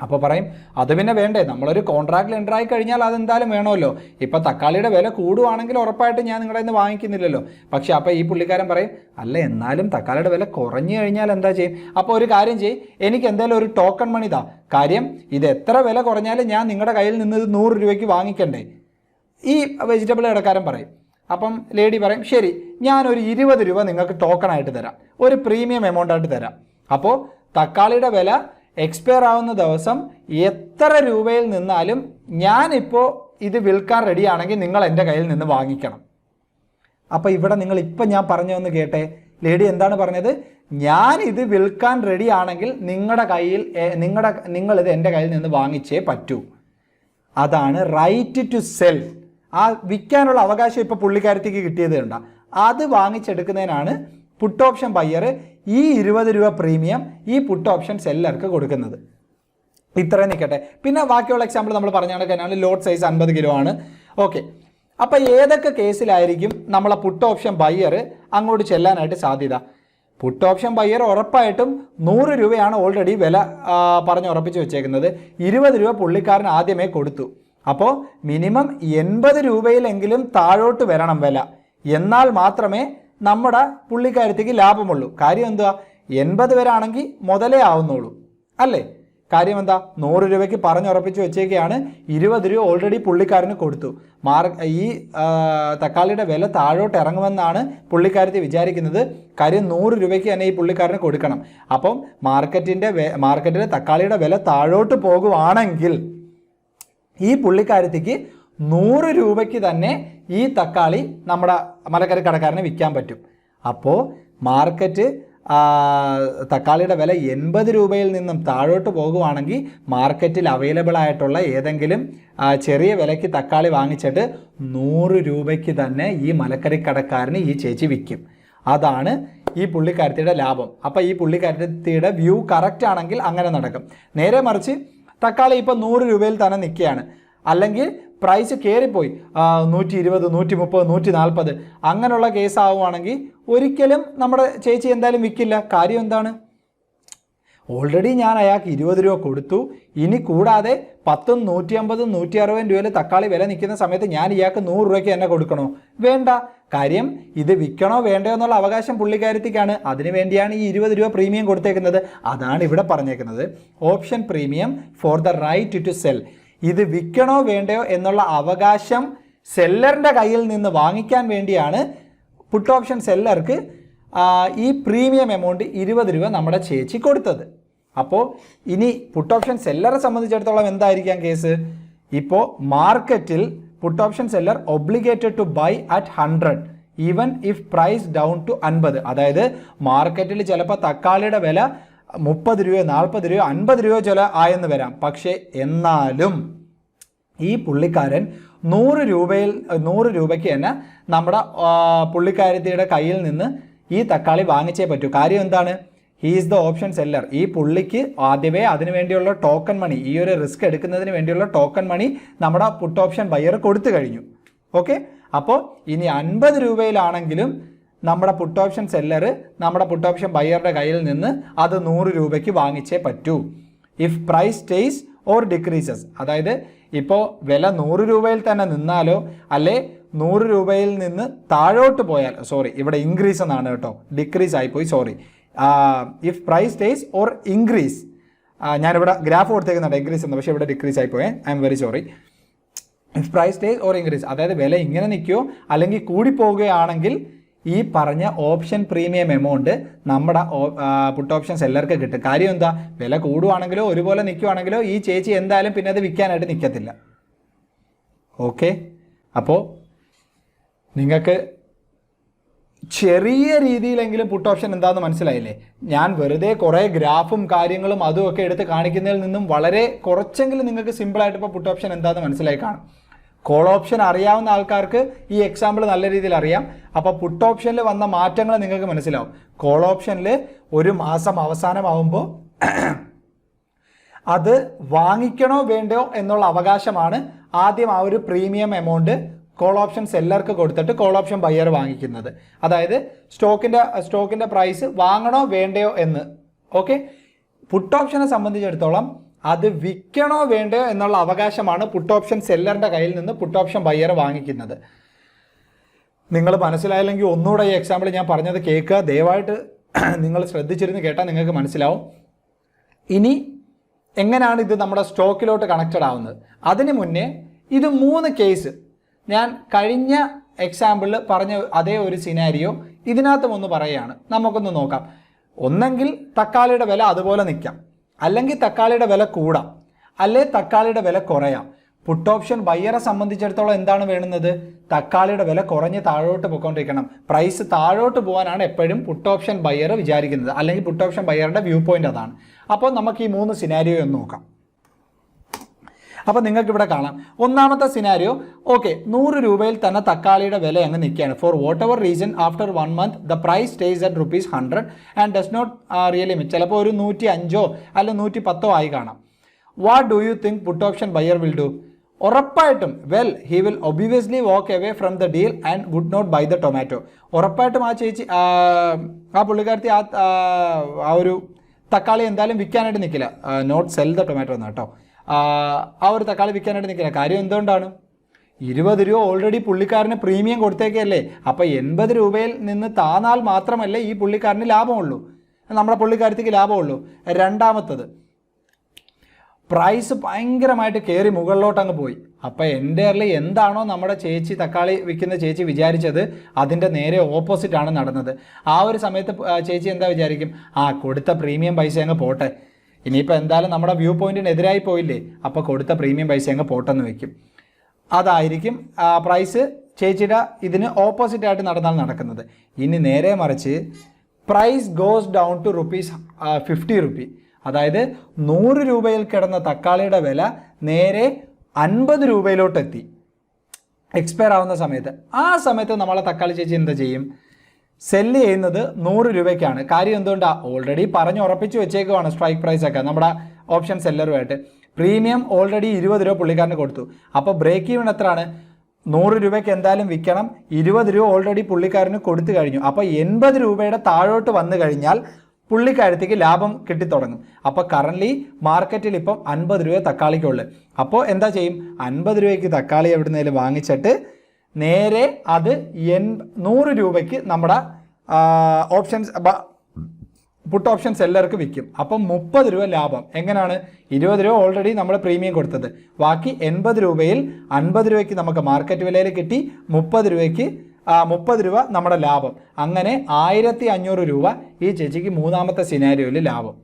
അപ്പോൾ പറയും അത് പിന്നെ വേണ്ടേ, നമ്മളൊരു കോൺട്രാക്റ്റിൽ എൻ്റർ ആയി കഴിഞ്ഞാൽ അതെന്തായാലും വേണമല്ലോ. ഇപ്പോൾ തക്കാളിയുടെ വില കൂടുവാണെങ്കിൽ ഉറപ്പായിട്ട് ഞാൻ നിങ്ങളുടെ നിന്ന് വാങ്ങിക്കുന്നില്ലല്ലോ. പക്ഷേ അപ്പോൾ ഈ പുള്ളിക്കാരൻ പറയും അല്ല എന്നാലും തക്കാളിയുടെ വില കുറഞ്ഞു കഴിഞ്ഞാൽ എന്താ ചെയ്യും? അപ്പോൾ ഒരു കാര്യം ചെയ്യും, എനിക്ക് എന്തായാലും ഒരു ടോക്കൺ മണി താ, കാര്യം ഇത് എത്ര വില കുറഞ്ഞാലും ഞാൻ നിങ്ങളുടെ കയ്യിൽ നിന്ന് ഇത് 100 രൂപയ്ക്ക് വാങ്ങിക്കണ്ടേ, ഈ വെജിറ്റബിൾ കടക്കാരൻ പറയും. അപ്പം ലേഡി പറയും ശരി, ഞാനൊരു 20 രൂപ നിങ്ങൾക്ക് ടോക്കണായിട്ട് തരാം, ഒരു പ്രീമിയം എമൗണ്ട് ആയിട്ട് തരാം. അപ്പോൾ തക്കാളിയുടെ വില എക്സ്പയർ ആവുന്ന ദിവസം എത്ര രൂപയിൽ നിന്നാലും ഞാനിപ്പോൾ ഇത് വിൽക്കാൻ റെഡിയാണെങ്കിൽ നിങ്ങൾ എൻ്റെ കയ്യിൽ നിന്ന് വാങ്ങിക്കണം. അപ്പോൾ ഇവിടെ നിങ്ങൾ ഇപ്പം ഞാൻ പറഞ്ഞതെന്ന് കേട്ടെ, ലേഡി എന്താണ് പറഞ്ഞത്? ഞാൻ ഇത് വിൽക്കാൻ റെഡി ആണെങ്കിൽ നിങ്ങളുടെ കയ്യിൽ നിങ്ങളിത് എൻ്റെ കയ്യിൽ നിന്ന് വാങ്ങിച്ചേ പറ്റൂ. അതാണ് റൈറ്റ് ടു സെൽ. ആ വിൽക്കാനുള്ള അവകാശം ഇപ്പോൾ പുള്ളിക്കാരത്തേക്ക് കിട്ടിയത് കണ്ട, അത് വാങ്ങിച്ചെടുക്കുന്നതിനാണ് പുട്ട് ഓപ്ഷൻ ബയ്യർ ഈ 20 രൂപ പ്രീമിയം ഈ പുട്ട് ഓപ്ഷൻ സെല്ലർക്ക് കൊടുക്കുന്നത്. ഇത്രയും നിൽക്കട്ടെ. പിന്നെ ബാക്കിയുള്ള എക്സാമ്പിൾ നമ്മൾ പറഞ്ഞ കണക്കാണ് ലോട്ട് സൈസ് 50 കിലോ ആണ്. ഓക്കെ, അപ്പോൾ ഏതൊക്കെ കേസിലായിരിക്കും നമ്മളെ പുട്ട് ഓപ്ഷൻ ബയ്യർ അങ്ങോട്ട് ചെല്ലാനായിട്ട് സാധ്യത? പുട്ട് ഓപ്ഷൻ ബയ്യർ ഉറപ്പായിട്ടും 100 രൂപയാണ് ഓൾറെഡി വില പറഞ്ഞുറപ്പിച്ച് വെച്ചേക്കുന്നത്. 20 രൂപ പുള്ളിക്കാരൻ ആദ്യമേ കൊടുത്തു. അപ്പോൾ മിനിമം 80 രൂപയിലെങ്കിലും താഴോട്ട് വരണം വില, എന്നാൽ മാത്രമേ നമ്മുടെ പുള്ളിക്കാരത്തേക്ക് ലാഭമുള്ളൂ. കാര്യം എന്താ, 80 വരെ ആണെങ്കിൽ മുതലേ ആവുന്നുള്ളൂ അല്ലേ? കാര്യം എന്താ, 100 രൂപയ്ക്ക് പറഞ്ഞുറപ്പിച്ച് വെച്ചേക്കാണ്, 20 രൂപ ഓൾറെഡി പുള്ളിക്കാരന് കൊടുത്തു. ഈ തക്കാളിയുടെ വില താഴോട്ട് ഇറങ്ങുമെന്നാണ് പുള്ളിക്കാരത്തി വിചാരിക്കുന്നത്. കാര്യം 100 രൂപയ്ക്ക് തന്നെ ഈ പുള്ളിക്കാരന് കൊടുക്കണം. അപ്പം മാർക്കറ്റിലെ തക്കാളിയുടെ വില താഴോട്ട് പോകുവാണെങ്കിൽ ഈ പുള്ളിക്കാരത്തിക്ക് 100 രൂപയ്ക്ക് തന്നെ ഈ തക്കാളി നമ്മുടെ മലക്കറി കടക്കാരന് വിൽക്കാൻ പറ്റും. അപ്പോൾ മാർക്കറ്റ് തക്കാളിയുടെ വില 80 രൂപയിൽ നിന്നും താഴോട്ട് പോകുവാണെങ്കിൽ മാർക്കറ്റിൽ അവൈലബിൾ ആയിട്ടുള്ള ഏതെങ്കിലും ചെറിയ വിലയ്ക്ക് തക്കാളി വാങ്ങിച്ചിട്ട് 100 രൂപയ്ക്ക് തന്നെ ഈ മലക്കറി കടക്കാരന് ഈ ചേച്ചി വിൽക്കും. അതാണ് ഈ പുള്ളിക്കാരത്തിയുടെ ലാഭം. അപ്പോൾ ഈ പുള്ളിക്കാരത്തിയുടെ വ്യൂ കറക്റ്റ് ആണെങ്കിൽ അങ്ങനെ നടക്കും. നേരെ മറിച്ച് തക്കാളി ഇപ്പോൾ 100 രൂപയിൽ തന്നെ നിൽക്കുകയാണ്, അല്ലെങ്കിൽ പ്രൈസ് കയറിപ്പോയി 120, 130, 140 അങ്ങനെയുള്ള കേസ് ആവുകയാണെങ്കിൽ ഒരിക്കലും നമ്മുടെ ചേച്ചി എന്തായാലും വിൽക്കില്ല. കാര്യം എന്താണ്? ഓൾറെഡി ഞാൻ അയാൾക്ക് 20 രൂപ കൊടുത്തു. ഇനി കൂടാതെ 10, 150, 160 രൂപയിൽ തക്കാളി വില നിൽക്കുന്ന സമയത്ത് ഞാൻ ഇയാൾക്ക് 100 രൂപയ്ക്ക് തന്നെ കൊടുക്കണോ? വേണ്ട. കാര്യം ഇത് വിൽക്കണോ വേണ്ടയോ എന്നുള്ള അവകാശം പുള്ളിക്കാരത്തിക്കാണ്. അതിനു വേണ്ടിയാണ് ഈ 20 രൂപ പ്രീമിയം കൊടുത്തേക്കുന്നത്. അതാണ് ഇവിടെ പറഞ്ഞേക്കുന്നത്, option premium for the right to sell. ഇത് വിൽക്കണോ വേണ്ടയോ എന്നുള്ള അവകാശം സെല്ലറിൻ്റെ കയ്യിൽ നിന്ന് വാങ്ങിക്കാൻ വേണ്ടിയാണ് പുട്ട് ഓപ്ഷൻ സെല്ലർക്ക് ഈ പ്രീമിയം എമൗണ്ട് 20 രൂപ നമ്മുടെ ചേച്ചി കൊടുത്തത്. അപ്പോൾ ഇനി പുട്ട് ഓപ്ഷൻ സെല്ലറെ സംബന്ധിച്ചിടത്തോളം എന്തായിരിക്കാം കേസ്? ഇപ്പോൾ മാർക്കറ്റിൽ put option seller obligated to buy at 100 even if price down to 50. അതായത് മാർക്കറ്റിൽ ചിലപ്പോൾ തക്കാളിയുടെ വില 30 രൂപയോ 40 രൂപയോ 50 രൂപയോ ചില ആയെന്ന് വരാം. പക്ഷേ എന്നാലും ഈ പുള്ളിക്കാരൻ 100 രൂപയ്ക്ക് തന്നെ നമ്മുടെ പുള്ളിക്കാരത്തിയുടെ കയ്യിൽ നിന്ന് ഈ തക്കാളി വാങ്ങിച്ചേ പറ്റൂ. കാര്യം എന്താണ്? He is the option seller. ഈ പുള്ളിക്ക് ആദ്യമേ അതിന് വേണ്ടിയുള്ള ടോക്കൺ മണി, ഈ ഒരു റിസ്ക് എടുക്കുന്നതിന് വേണ്ടിയുള്ള ടോക്കൺ മണി നമ്മുടെ പുട്ട് ഓപ്ഷൻ ബയർ കൊടുത്തു കഴിഞ്ഞു. ഓക്കെ, അപ്പോൾ ഇനി 50 രൂപയിലാണെങ്കിലും നമ്മുടെ പുട്ട് ഓപ്ഷൻ സെല്ലർ നമ്മുടെ പുട്ട് ഓപ്ഷൻ ബയറുടെ കയ്യിൽ നിന്ന് അത് 100 രൂപയ്ക്ക് വാങ്ങിച്ചേ പറ്റൂ. If price stays or decreases, അതായത് ഇപ്പോൾ വില 100 രൂപയിൽ തന്നെ നിന്നാലോ അല്ലെ 100 രൂപയിൽ നിന്ന് താഴോട്ട് പോയാൽ, സോറി ഇവിടെ ഇൻക്രീസ് എന്നാണ് കേട്ടോ, ഡിക്രീസ് ആയിപ്പോയി, sorry. If price stays or increase, ഞാനിവിടെ ഗ്രാഫ് കൊടുത്തേക്കുന്നുണ്ട് ഇൻക്രീസ് എന്ന്, പക്ഷേ ഇവിടെ ഡിക്രീസ് ആയിപ്പോയേ, I'm very sorry. If price stays or increase, അതായത് വില ഇങ്ങനെ നിൽക്കുകയോ അല്ലെങ്കിൽ കൂടിപ്പോവുകയാണെങ്കിൽ ഈ പറഞ്ഞ ഓപ്ഷൻ പ്രീമിയം എമൗണ്ട് നമ്മുടെ പുട്ട് ഓപ്ഷൻ സെല്ലർക്ക് കിട്ടും. കാര്യം എന്താ? വില കൂടുവാണെങ്കിലോ ഒരുപോലെ നിൽക്കുവാണെങ്കിലോ ഈ ചേച്ചി എന്തായാലും പിന്നെ അത് വിൽക്കാനായിട്ട് നിൽക്കത്തില്ല. ഓക്കെ, അപ്പോൾ നിങ്ങൾക്ക് ചെറിയ രീതിയിലെങ്കിലും പുട്ട് ഓപ്ഷൻ എന്താണെന്ന് മനസ്സിലായില്ലേ? ഞാൻ വെറുതെ കുറേ ഗ്രാഫും കാര്യങ്ങളും അതുമൊക്കെ എടുത്ത് കാണിക്കുന്നതിൽ നിന്നും വളരെ കുറച്ചെങ്കിലും നിങ്ങൾക്ക് സിമ്പിളായിട്ട് ഇപ്പോൾ പുട്ട് ഓപ്ഷൻ എന്താണെന്ന് മനസ്സിലായി കാണും. കോൾ ഓപ്ഷൻ അറിയാവുന്ന ആൾക്കാർക്ക് ഈ എക്സാമ്പിൾ നല്ല രീതിയിൽ അറിയാം. അപ്പോൾ പുട്ട് ഓപ്ഷനിൽ വന്ന മാറ്റങ്ങൾ നിങ്ങൾക്ക് മനസ്സിലാവും. കോൾ ഓപ്ഷനിൽ ഒരു മാസം അവസാനമാകുമ്പോൾ അത് വാങ്ങിക്കണോ വേണ്ടയോ എന്നുള്ള അവകാശമാണ് ആദ്യം ആ ഒരു പ്രീമിയം എമൗണ്ട് കോൾ ഓപ്ഷൻ സെല്ലർക്ക് കൊടുത്തിട്ട് കോൾ ഓപ്ഷൻ ബയ്യർ വാങ്ങിക്കുന്നത്. അതായത് സ്റ്റോക്കിൻ്റെ പ്രൈസ് വാങ്ങണോ വേണ്ടയോ എന്ന്. ഓക്കെ, പുട്ട് ഓപ്ഷനെ സംബന്ധിച്ചിടത്തോളം അത് വിൽക്കണോ വേണ്ടയോ എന്നുള്ള അവകാശമാണ് പുട്ട് ഓപ്ഷൻ സെല്ലറിൻ്റെ കയ്യിൽ നിന്ന് പുട്ട് ഓപ്ഷൻ ബയ്യർ വാങ്ങിക്കുന്നത്. നിങ്ങൾ മനസ്സിലായില്ലെങ്കിൽ ഒന്നുകൂടെ ഈ എക്സാമ്പിൾ ഞാൻ പറഞ്ഞത് കേൾക്കുക, ദയവായിട്ട് നിങ്ങൾ ശ്രദ്ധിച്ചിരുന്ന് കേട്ടാൽ നിങ്ങൾക്ക് മനസ്സിലാവും. ഇനി എങ്ങനെയാണ് ഇത് നമ്മുടെ സ്റ്റോക്കിലോട്ട് കണക്റ്റഡ് ആവുന്നത്? അതിന് മുന്നേ ഇത് 3 കേസ് ഞാൻ കഴിഞ്ഞ എക്സാമ്പിളിൽ പറഞ്ഞ അതേ ഒരു സിനാരിയോ ഇതിനകത്തും ഒന്ന് പറയുകയാണ്, നമുക്കൊന്ന് നോക്കാം. ഒന്നെങ്കിൽ തക്കാളിയുടെ വില അതുപോലെ നിൽക്കാം, അല്ലെങ്കിൽ തക്കാളിയുടെ വില കൂടാം, അല്ലെ തക്കാളിയുടെ വില കുറയാം. പുട്ട് ഓപ്ഷൻ ബയ്യറെ സംബന്ധിച്ചിടത്തോളം എന്താണ് വേണ്ടുന്നത്? തക്കാളിയുടെ വില കുറഞ്ഞ് താഴോട്ട് പോയിക്കൊണ്ടിരിക്കണം. പ്രൈസ് താഴോട്ട് പോകാനാണ് എപ്പോഴും പുട്ട് ഓപ്ഷൻ ബയ്യർ വിചാരിക്കുന്നത്, അല്ലെങ്കിൽ പുട്ട് ഓപ്ഷൻ ബയ്യറുടെ വ്യൂ പോയിന്റ് അതാണ്. അപ്പോൾ നമുക്ക് ഈ 3 സിനാരിയോ ഒന്ന് നോക്കാം. അപ്പോൾ നിങ്ങൾക്ക് ഇവിടെ കാണാം, ഒന്നാമത്തെ സിനാരിയോ, ഓക്കെ, 100 രൂപയിൽ തന്നെ തക്കാളിയുടെ വില അങ്ങ് നിൽക്കുകയാണ്. For whatever reason after 1 month the price stays at ₹100 and does not really meet. ചിലപ്പോൾ ഒരു 105 അല്ല 110 ആയി കാണാം. What do you think put option buyer will do? ഉറപ്പായിട്ടും he will obviously walk away from the deal and would not buy the tomato. ഉറപ്പായിട്ടും ആ ചേച്ചി ആ പുള്ളിക്കാരത്തി ആ ഒരു തക്കാളി എന്തായാലും വിൽക്കാനായിട്ട് നിൽക്കില്ല. നോട്ട് സെൽ ദ ടൊമാറ്റോ എന്ന് കേട്ടോ. ആ ഒരു തക്കാളി വിൽക്കാനായിട്ട് നിൽക്കില്ല. കാര്യം എന്തുകൊണ്ടാണ്? 20 രൂപ ഓൾറെഡി പുള്ളിക്കാരന് പ്രീമിയം കൊടുത്തേക്കല്ലേ. അപ്പോൾ 80 രൂപയിൽ നിന്ന് താന്നാൽ മാത്രമല്ലേ ഈ പുള്ളിക്കാരന് ലാഭമുള്ളൂ, നമ്മുടെ പുള്ളിക്കാരത്തേക്ക് ലാഭമുള്ളൂ. രണ്ടാമത്തത്, പ്രൈസ് ഭയങ്കരമായിട്ട് കയറി മുകളിലോട്ട് അങ്ങ് പോയി. അപ്പോൾ എൻ്റെയർലി എന്താണോ നമ്മുടെ ചേച്ചി തക്കാളി വിൽക്കുന്ന ചേച്ചി വിചാരിച്ചത് അതിൻ്റെ നേരെ ഓപ്പോസിറ്റാണ് നടന്നത്. ആ ഒരു സമയത്ത് ചേച്ചി എന്താ വിചാരിക്കും? കൊടുത്ത പ്രീമിയം പൈസ അങ്ങ് പോട്ടെ, ഇനിയിപ്പോൾ എന്തായാലും നമ്മുടെ വ്യൂ പോയിന്റിന് എതിരായി പോയില്ലേ, അപ്പോൾ കൊടുത്ത പ്രീമിയം പൈസ അങ്ങ് പോട്ടെന്ന് വെക്കും. അതായിരിക്കും പ്രൈസ് ചേച്ചിയുടെ ഇതിന് ഓപ്പോസിറ്റായിട്ട് നടന്നാൽ നടക്കുന്നത്. ഇനി നേരെ മറിച്ച് പ്രൈസ് ഗോസ് ഡൗൺ ടു ₹50, അതായത് 100 രൂപയിൽ കിടന്ന തക്കാളിയുടെ വില നേരെ 50 രൂപയിലോട്ടെത്തി എക്സ്പയർ ആവുന്ന സമയത്ത്. ആ സമയത്ത് നമ്മളെ തക്കാളി ചേച്ചി എന്താ ചെയ്യും? സെല്ല് ചെയ്യുന്നത് 100 രൂപയ്ക്കാണ്. കാര്യം എന്തുകൊണ്ടാണ്? ഓൾറെഡി പറഞ്ഞ് ഉറപ്പിച്ച് വെച്ചേക്കുവാണ് സ്ട്രൈക്ക് പ്രൈസ് ഒക്കെ നമ്മുടെ ഓപ്ഷൻ സെല്ലറുമായിട്ട്. പ്രീമിയം ഓൾറെഡി 20 രൂപ പുള്ളിക്കാരന് കൊടുത്തു. അപ്പോൾ ബ്രേക്ക് ഈവൻ എത്രയാണ്? 100 രൂപയ്ക്ക് എന്തായാലും വിൽക്കണം. 20 രൂപ ഓൾറെഡി പുള്ളിക്കാരന് കൊടുത്തു കഴിഞ്ഞു. അപ്പോൾ 80 രൂപയുടെ താഴോട്ട് വന്നു കഴിഞ്ഞാൽ പുള്ളിക്കാരത്തേക്ക് ലാഭം കിട്ടിത്തുടങ്ങും. അപ്പോൾ കറൻ്റ്ലി മാർക്കറ്റിൽ ഇപ്പം 50 രൂപ തക്കാളിക്കുള്ളു. അപ്പോൾ എന്താ ചെയ്യും? 50 രൂപയ്ക്ക് തക്കാളി എവിടുന്നേലും വാങ്ങിച്ചിട്ട് നേരെ അത് 100 രൂപയ്ക്ക് നമ്മുടെ ഓപ്ഷൻസ് പുട്ട് ഓപ്ഷൻ സെല്ലർക്ക് വിൽക്കും. അപ്പം 30 രൂപ ലാഭം. എങ്ങനെയാണ്? 20 രൂപ ഓൾറെഡി നമ്മൾ പ്രീമിയം കൊടുത്തത്, ബാക്കി 80 രൂപയിൽ 50 രൂപയ്ക്ക് നമുക്ക് മാർക്കറ്റ് വിലയിൽ കിട്ടി, 30 രൂപ നമ്മുടെ ലാഭം. അങ്ങനെ 1500 രൂപ ഈ ചേച്ചിക്ക് മൂന്നാമത്തെ സിനാരിയോയിൽ ലാഭം.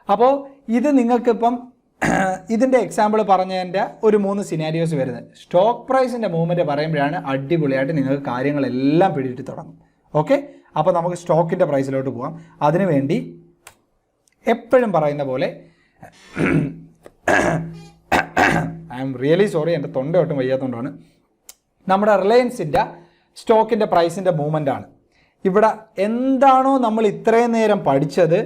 അപ്പോൾ ഇത് നിങ്ങൾക്കിപ്പം ഇതിൻ്റെ എക്സാമ്പിൾ പറഞ്ഞതിൻ്റെ ഒരു 3 സിനാരിയോസ് വരുന്നത്. സ്റ്റോക്ക് പ്രൈസിൻ്റെ മൂവ്മെൻറ്റ് പറയുമ്പോഴാണ് അടിപൊളിയായിട്ട് നിങ്ങൾക്ക് കാര്യങ്ങളെല്ലാം പിടിയിട്ട് തുടങ്ങും. ഓക്കെ, അപ്പോൾ നമുക്ക് സ്റ്റോക്കിൻ്റെ പ്രൈസിലോട്ട് പോകാം. അതിനുവേണ്ടി എപ്പോഴും പറയുന്ന പോലെ ഐ ആം റിയലി സോറി, എൻ്റെ തൊണ്ടയൊട്ടും വയ്യാത്തതുകൊണ്ടാണ്. നമ്മുടെ റിലയൻസിൻ്റെ സ്റ്റോക്കിൻ്റെ പ്രൈസിൻ്റെ മൂവ്മെൻ്റ് ആണ്. ഇവിടെ എന്താണോ നമ്മൾ ഇത്രയും നേരം പഠിച്ചത്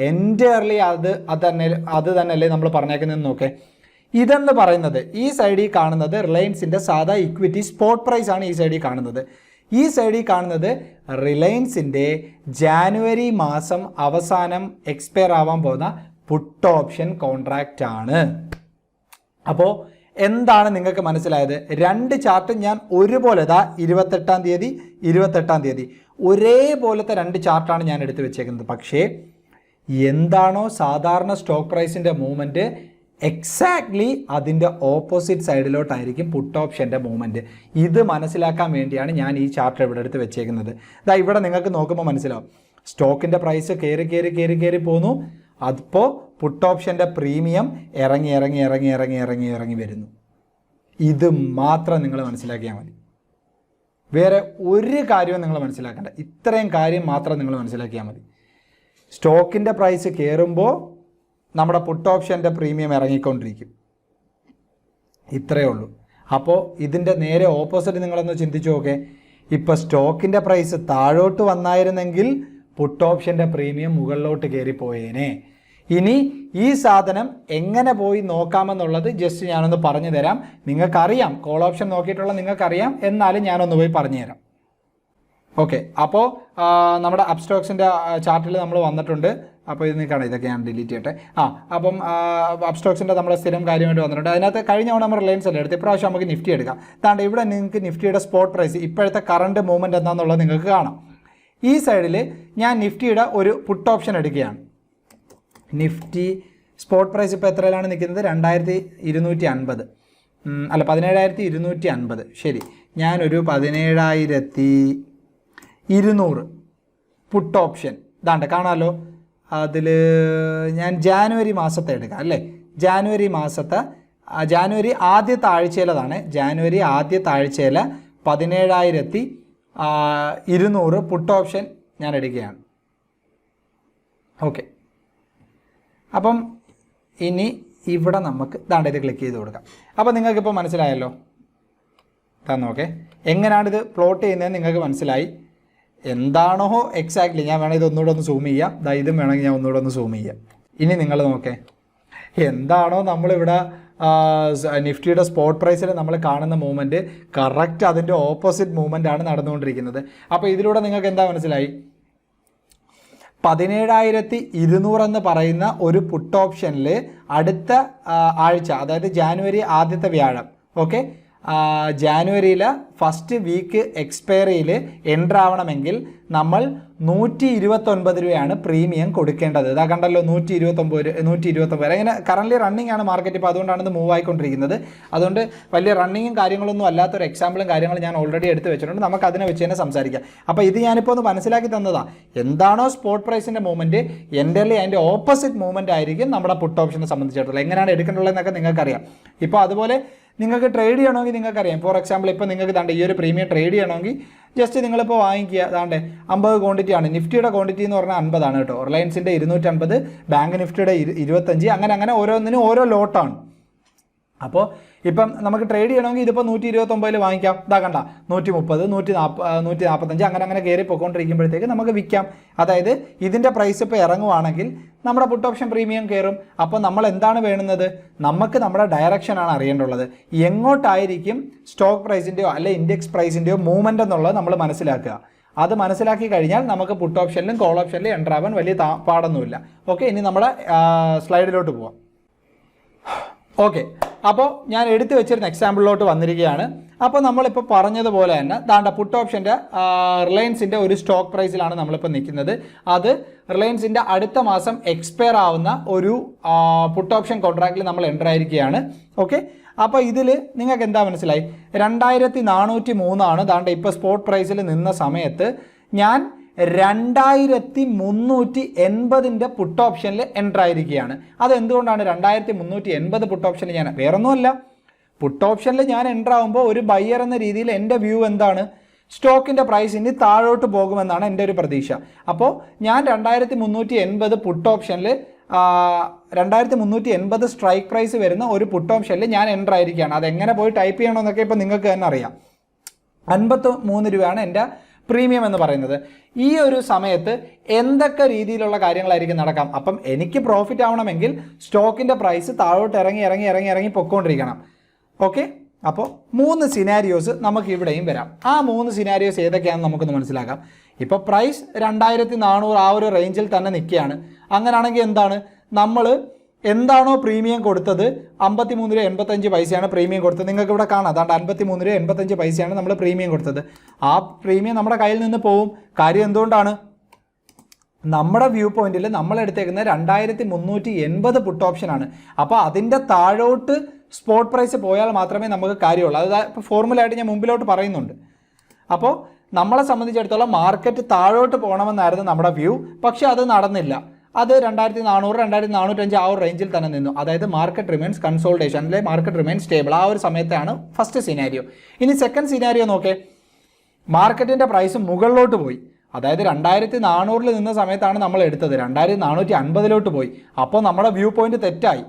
എൻറ്റയർലി അത് തന്നെയല്ലേ നമ്മൾ പറഞ്ഞേക്കുന്നതെന്ന് നോക്കേ. ഇതെന്ന് പറയുന്നത് ഈ സൈഡിൽ കാണുന്നത് റിലയൻസിൻ്റെ സാധാ ഇക്വിറ്റി സ്പോട്ട് പ്രൈസ് ആണ്. ഈ സൈഡിൽ കാണുന്നത് റിലയൻസിൻ്റെ ജാനുവരി മാസം അവസാനം എക്സ്പയർ ആവാൻ പോകുന്ന പുട്ട് ഓപ്ഷൻ കോൺട്രാക്റ്റ് ആണ്. അപ്പോൾ എന്താണ് നിങ്ങൾക്ക് മനസ്സിലായത്? 2 ചാർട്ടും ഞാൻ ഒരുപോലെ 28-ാം തീയതി ഒരേപോലത്തെ 2 ചാർട്ടാണ് ഞാൻ എടുത്ത് വെച്ചേക്കുന്നത്. പക്ഷേ എന്താണോ സാധാരണ സ്റ്റോക്ക് പ്രൈസിൻ്റെ മൂവ്മെൻറ്റ് എക്സാക്ട്ലി അതിൻ്റെ ഓപ്പോസിറ്റ് സൈഡിലോട്ടായിരിക്കും പുട്ട് ഓപ്ഷൻ്റെ മൂവ്മെൻറ്റ്. ഇത് മനസ്സിലാക്കാൻ വേണ്ടിയാണ് ഞാൻ ഈ ചാർട്ട് ഇവിടെ എടുത്ത് വെച്ചേക്കുന്നത്. ഇവിടെ നിങ്ങൾക്ക് നോക്കുമ്പോൾ മനസ്സിലാവും സ്റ്റോക്കിൻ്റെ പ്രൈസ് കയറി പോന്നു. അപ്പോൾ പുട്ട് ഓപ്ഷൻ്റെ പ്രീമിയം ഇറങ്ങി വരുന്നു. ഇത് മാത്രം നിങ്ങൾ മനസ്സിലാക്കിയാൽ മതി. വേറെ ഒരു കാര്യവും നിങ്ങൾ മനസ്സിലാക്കേണ്ട. ഇത്രയും കാര്യം മാത്രം നിങ്ങൾ മനസ്സിലാക്കിയാൽ മതി. സ്റ്റോക്കിൻ്റെ പ്രൈസ് കയറുമ്പോൾ നമ്മുടെ പുട്ട് ഓപ്ഷൻ്റെ പ്രീമിയം ഇറങ്ങിക്കൊണ്ടിരിക്കും. ഇത്രയേ ഉള്ളൂ. അപ്പോൾ ഇതിൻ്റെ നേരെ ഓപ്പോസിറ്റ് നിങ്ങളൊന്ന് ചിന്തിച്ചു നോക്കേ. ഇപ്പോൾ സ്റ്റോക്കിൻ്റെ പ്രൈസ് താഴോട്ട് വന്നായിരുന്നെങ്കിൽ പുട്ട് ഓപ്ഷൻ്റെ പ്രീമിയം മുകളിലോട്ട് കയറിപ്പോയേനെ. ഇനി ഈ സാധനം എങ്ങനെ പോയി നോക്കാമെന്നുള്ളത് ജസ്റ്റ് ഞാനൊന്ന് പറഞ്ഞു തരാം. നിങ്ങൾക്കറിയാം, കോൾ ഓപ്ഷൻ നോക്കിയിട്ടുള്ള നിങ്ങൾക്കറിയാം, എന്നാലും ഞാനൊന്ന് പോയി പറഞ്ഞു തരാം. ഓക്കെ, അപ്പോൾ നമ്മുടെ അപ്സ്റ്റോക്സിൻ്റെ ചാർട്ടിൽ നമ്മൾ വന്നിട്ടുണ്ട്. അപ്പോൾ ഇത് നിൽക്കണം, ഇതൊക്കെ ഞാൻ ഡിലീറ്റ് ചെയ്യട്ടെ. അപ്പം അപ്സ്റ്റോക്സിൻ്റെ നമ്മുടെ സ്ഥിരം കാര്യമായിട്ട് വന്നിട്ടുണ്ട്. അതിനകത്ത് കഴിഞ്ഞ തവണ നമ്മൾ റിലയൻസ് അല്ലേ എടുത്ത്, ഇപ്രാവശ്യം നമുക്ക് നിഫ്റ്റി എടുക്കാം. അതാണ്ട് ഇവിടെ നിങ്ങൾക്ക് നിഫ്റ്റിയുടെ സ്പോട്ട് പ്രൈസ് ഇപ്പോഴത്തെ കറണ്ട് മൂവ്മെൻറ്റ് എന്താണെന്നുള്ളത് നിങ്ങൾക്ക് കാണാം. ഈ സൈഡിൽ ഞാൻ നിഫ്റ്റിയുടെ ഒരു പുട്ട് ഓപ്ഷൻ എടുക്കുകയാണ്. നിഫ്റ്റി സ്പോട്ട് പ്രൈസ് ഇപ്പോൾ എത്രയിലാണ് നിൽക്കുന്നത്? 2250 അല്ല 17,250. ശരി, ഞാനൊരു 17,200 പുട്ട് ഓപ്ഷൻ ഇതാണ്ട് കാണാമല്ലോ. അതിൽ ഞാൻ ജാനുവരി മാസത്തെ എടുക്കാം അല്ലേ. ജാനുവരി ആദ്യത്തെ ആഴ്ചയിലതാണ്. ജാനുവരി ആദ്യത്തെ ആഴ്ചയിൽ 17,200 പുട്ട് ഓപ്ഷൻ ഞാൻ എടുക്കുകയാണ്. ഓക്കെ, അപ്പം ഇനി ഇവിടെ നമുക്ക് ദാണ്ട് ഇത് ക്ലിക്ക് ചെയ്ത് കൊടുക്കാം. അപ്പോൾ നിങ്ങൾക്കിപ്പോൾ മനസ്സിലായല്ലോ. നോക്കേ എങ്ങനെയാണിത് പ്ലോട്ട് ചെയ്യുന്നതെന്ന് നിങ്ങൾക്ക് മനസ്സിലായി. എന്താണോ എക്സാക്ട്ലി, ഞാൻ വേണമെങ്കിൽ ഇത് ഒന്നുകൂടെ ഒന്ന് സൂം ചെയ്യാം. ഇതും വേണമെങ്കിൽ ഞാൻ ഒന്നുകൂടെ ഒന്ന് സൂം ചെയ്യാം. ഇനി നിങ്ങൾ നോക്കേ, എന്താണോ നമ്മളിവിടെ നിഫ്റ്റിയുടെ സ്പോട്ട് പ്രൈസിൽ നമ്മൾ കാണുന്ന മൂവ്മെൻറ്റ് കറക്റ്റ് അതിൻ്റെ ഓപ്പോസിറ്റ് മൂവ്മെൻ്റ് ആണ് നടന്നുകൊണ്ടിരിക്കുന്നത്. അപ്പോൾ ഇതിലൂടെ നിങ്ങൾക്ക് എന്താ മനസ്സിലായി? 17,200 എന്ന് പറയുന്ന ഒരു പുട്ട് ഓപ്ഷനിൽ അടുത്ത ആഴ്ച, അതായത് ജാനുവരി ആദ്യത്തെ വ്യാഴം, ഓക്കെ, ജാനുവരിയിൽ ഫസ്റ്റ് വീക്ക് എക്സ്പയറിയിൽ എൻ്റർ ആവണമെങ്കിൽ നമ്മൾ 129 രൂപയാണ് പ്രീമിയം കൊടുക്കേണ്ടത്. ഇതാ കണ്ടല്ലോ, 129 അങ്ങനെ കറൻ്റ് റണ്ണിങ് ആണ് മാർക്കറ്റ്. ഇപ്പോൾ അതുകൊണ്ടാണ് ഇത് മൂവ് ആയിക്കൊണ്ടിരിക്കുന്നത്. അതുകൊണ്ട് വലിയ റണ്ണിങ്ങും കാര്യങ്ങളൊന്നും അല്ലാത്തൊരു എക്സാമ്പിളും കാര്യങ്ങളും ഞാൻ ഓൾറെഡി എടുത്ത് വെച്ചിട്ടുണ്ട്. നമുക്ക് അതിനെ വെച്ച് തന്നെ സംസാരിക്കാം. അപ്പോൾ ഇത് ഞാനിപ്പോൾ ഒന്ന് മനസ്സിലാക്കി തന്നതാണ്. എന്താണോ സ്പോട്ട് പ്രൈസിൻ്റെ മൂവ്മെൻറ്റ് എൻ്റർലി അതിൻ്റെ ഓപ്പോസിറ്റ് മൂവ്മെൻറ്റ് ആയിരിക്കും നമ്മുടെ പുട്ട് ഓപ്ഷനെ സംബന്ധിച്ചിടത്തോളം. എങ്ങനെയാണ് എടുക്കേണ്ടതെന്നൊക്കെ നിങ്ങൾക്കറിയാം. ഇപ്പോൾ അതുപോലെ നിങ്ങൾക്ക് ട്രേഡ് ചെയ്യണമെങ്കിൽ നിങ്ങൾക്കറിയാം. ഫോർ എക്സാമ്പിൾ ഇപ്പോൾ നിങ്ങൾക്ക് ദാണ്ട് ഈ ഒരു പ്രീമിയം ട്രേഡ് ചെയ്യണമെങ്കിൽ ജസ്റ്റ് നിങ്ങളിപ്പോൾ വാങ്ങിക്കുക. അതാണ്ട് 50 ക്വാണ്ടിറ്റിയാണ്. നിഫ്റ്റിയുടെ ക്വാണ്ടിറ്റി എന്ന് പറഞ്ഞാൽ 50 ആണ് കേട്ടോ. റിലയൻസിൻ്റെ 250, ബാങ്ക് നിഫ്റ്റിയുടെ 25, അങ്ങനെ ഓരോന്നിനും ഓരോ ലോട്ടാണ്. അപ്പോൾ ഇപ്പം നമുക്ക് ട്രേഡ് ചെയ്യണമെങ്കിൽ ഇതിപ്പോൾ 129 വാങ്ങിക്കാം. ഇതാ കണ്ട 130, 145 അങ്ങനെ കയറി പോയിക്കൊണ്ടിരിക്കുമ്പോഴത്തേക്ക് നമുക്ക് വിൽക്കാം. അതായത് ഇതിൻ്റെ പ്രൈസ് ഇപ്പോൾ ഇറങ്ങുവാണെങ്കിൽ നമ്മുടെ പുട്ട് ഓപ്ഷൻ പ്രീമിയം കയറും. അപ്പോൾ നമ്മൾ എന്താണ് വേണ്ടുന്നത്? നമുക്ക് നമ്മുടെ ഡയറക്ഷനാണ് അറിയേണ്ടുള്ളത്. എങ്ങോട്ടായിരിക്കും സ്റ്റോക്ക് പ്രൈസിൻ്റെയോ അല്ലെ ഇൻഡെക്സ് പ്രൈസിൻ്റെയോ മൂവ്മെൻ്റ് എന്നുള്ളത് നമ്മൾ മനസ്സിലാക്കുക. അത് മനസ്സിലാക്കി കഴിഞ്ഞാൽ നമുക്ക് പുട്ട് ഓപ്ഷനിലും കോൾ ഓപ്ഷനിലും എൻ്റർ ആവാൻ വലിയ പാടൊന്നുമില്ല. ഓക്കെ, ഇനി നമ്മുടെ സ്ലൈഡിലോട്ട് പോവാം. ഓക്കെ, അപ്പോൾ ഞാൻ എടുത്തു വെച്ചിരുന്ന എക്സാമ്പിളിലോട്ട് വന്നിരിക്കുകയാണ്. അപ്പോൾ നമ്മളിപ്പോൾ പറഞ്ഞതുപോലെ തന്നെ ദാണ്ട പുട്ട് ഓപ്ഷൻ്റെ റിലയൻസിൻ്റെ ഒരു സ്റ്റോക്ക് പ്രൈസിലാണ് നമ്മളിപ്പോൾ നിൽക്കുന്നത്. അത് റിലയൻസിൻ്റെ അടുത്ത മാസം എക്സ്പയർ ആവുന്ന ഒരു പുട്ട് ഓപ്ഷൻ കോൺട്രാക്റ്റിൽ നമ്മൾ എൻ്റർ ആയിരിക്കുകയാണ്. ഓക്കെ, അപ്പോൾ ഇതിൽ നിങ്ങൾക്ക് എന്താ മനസ്സിലായി? 2403 ദാണ്ട ഇപ്പോൾ സ്പോട്ട് പ്രൈസിൽ നിന്ന സമയത്ത് ഞാൻ 2380 പുട്ട് ഓപ്ഷനിൽ എൻ്റർ ആയിരിക്കുകയാണ്. അതെന്തുകൊണ്ടാണ് 2380 പുട്ട് ഓപ്ഷനിൽ ഞാൻ? വേറൊന്നുമല്ല, പുട്ട് ഓപ്ഷനിൽ ഞാൻ എൻ്റർ ആകുമ്പോൾ ഒരു ബയ്യർ എന്ന രീതിയിൽ എൻ്റെ വ്യൂ എന്താണ്? സ്റ്റോക്കിൻ്റെ പ്രൈസ് ഇനി താഴോട്ട് പോകുമെന്നാണ് എൻ്റെ ഒരു പ്രതീക്ഷ. അപ്പോൾ ഞാൻ 2380 പുട്ട് ഓപ്ഷനിൽ 2380 സ്ട്രൈക്ക് പ്രൈസ് വരുന്ന ഒരു പുട്ട് ഓപ്ഷനിൽ ഞാൻ എൻ്റർ ആയിരിക്കുകയാണ്. അതെങ്ങനെ പോയി ടൈപ്പ് ചെയ്യണമെന്നൊക്കെ ഇപ്പോൾ നിങ്ങൾക്ക് തന്നെ അറിയാം. 53 രൂപയാണ് എൻ്റെ പ്രീമിയം എന്ന് പറയുന്നത്. ഈ ഒരു സമയത്ത് എന്തൊക്കെ രീതിയിലുള്ള കാര്യങ്ങളായിരിക്കും നടക്കാം? അപ്പം എനിക്ക് പ്രോഫിറ്റ് ആവണമെങ്കിൽ സ്റ്റോക്കിൻ്റെ പ്രൈസ് താഴോട്ട് ഇറങ്ങി പൊയ്ക്കൊണ്ടിരിക്കണം. ഓക്കെ, അപ്പോൾ 3 സിനാരിയോസ് നമുക്ക് ഇവിടെയും വരാം. ആ 3 സിനാരിയോസ് ഏതൊക്കെയാണെന്ന് നമുക്കൊന്ന് മനസ്സിലാക്കാം. ഇപ്പോൾ പ്രൈസ് 2400 ആ ഒരു റേഞ്ചിൽ തന്നെ നിൽക്കുകയാണ്. അങ്ങനെയാണെങ്കിൽ എന്താണ്? നമ്മൾ എന്താണോ പ്രീമിയം കൊടുത്തത് 53.85 രൂപ പ്രീമിയം കൊടുത്തത്. നിങ്ങൾക്ക് ഇവിടെ കാണാം, അതാണ്ട് 53.85 രൂപ നമ്മൾ പ്രീമിയം കൊടുത്തത്. ആ പ്രീമിയം നമ്മുടെ കയ്യിൽ നിന്ന് പോവും. കാര്യം എന്തുകൊണ്ടാണ്? നമ്മുടെ വ്യൂ പോയിന്റിൽ നമ്മൾ എടുത്തേക്കുന്ന 2380 പുട്ട് ഓപ്ഷനാണ്. അപ്പോൾ അതിൻ്റെ താഴോട്ട് സ്പോട്ട് പ്രൈസ് പോയാൽ മാത്രമേ നമുക്ക് കാര്യമുള്ളൂ. അത് ഇപ്പോൾ ഫോർമുലയായിട്ട് ഞാൻ മുമ്പിലോട്ട് പറയുന്നുണ്ട്. അപ്പോൾ നമ്മളെ സംബന്ധിച്ചിടത്തോളം മാർക്കറ്റ് താഴോട്ട് പോകണമെന്നായിരുന്നു നമ്മുടെ വ്യൂ. പക്ഷേ അത് നടന്നില്ല. അത് 2400, 2405 ആ ഒരു റേഞ്ചിൽ തന്നെ നിന്നു. അതായത് മാർക്കറ്റ് റിമെയിൻസ് കൺസോൾട്ടേഷൻ, അല്ലെങ്കിൽ മാർക്കറ്റ് റിമെയിൻസ് സ്റ്റേബിൾ. ആ ഒരു സമയത്താണ് ഫസ്റ്റ് സിനാരിയോ. ഇനി സെക്കൻഡ് സിനാരിയോ നോക്കേ. മാർക്കറ്റിൻ്റെ പ്രൈസ് മുകളിലോട്ട് പോയി. അതായത് 2400 നിന്ന സമയത്താണ് നമ്മൾ എടുത്തത്, 2450 പോയി. അപ്പോൾ നമ്മുടെ വ്യൂ പോയിന്റ് തെറ്റായി.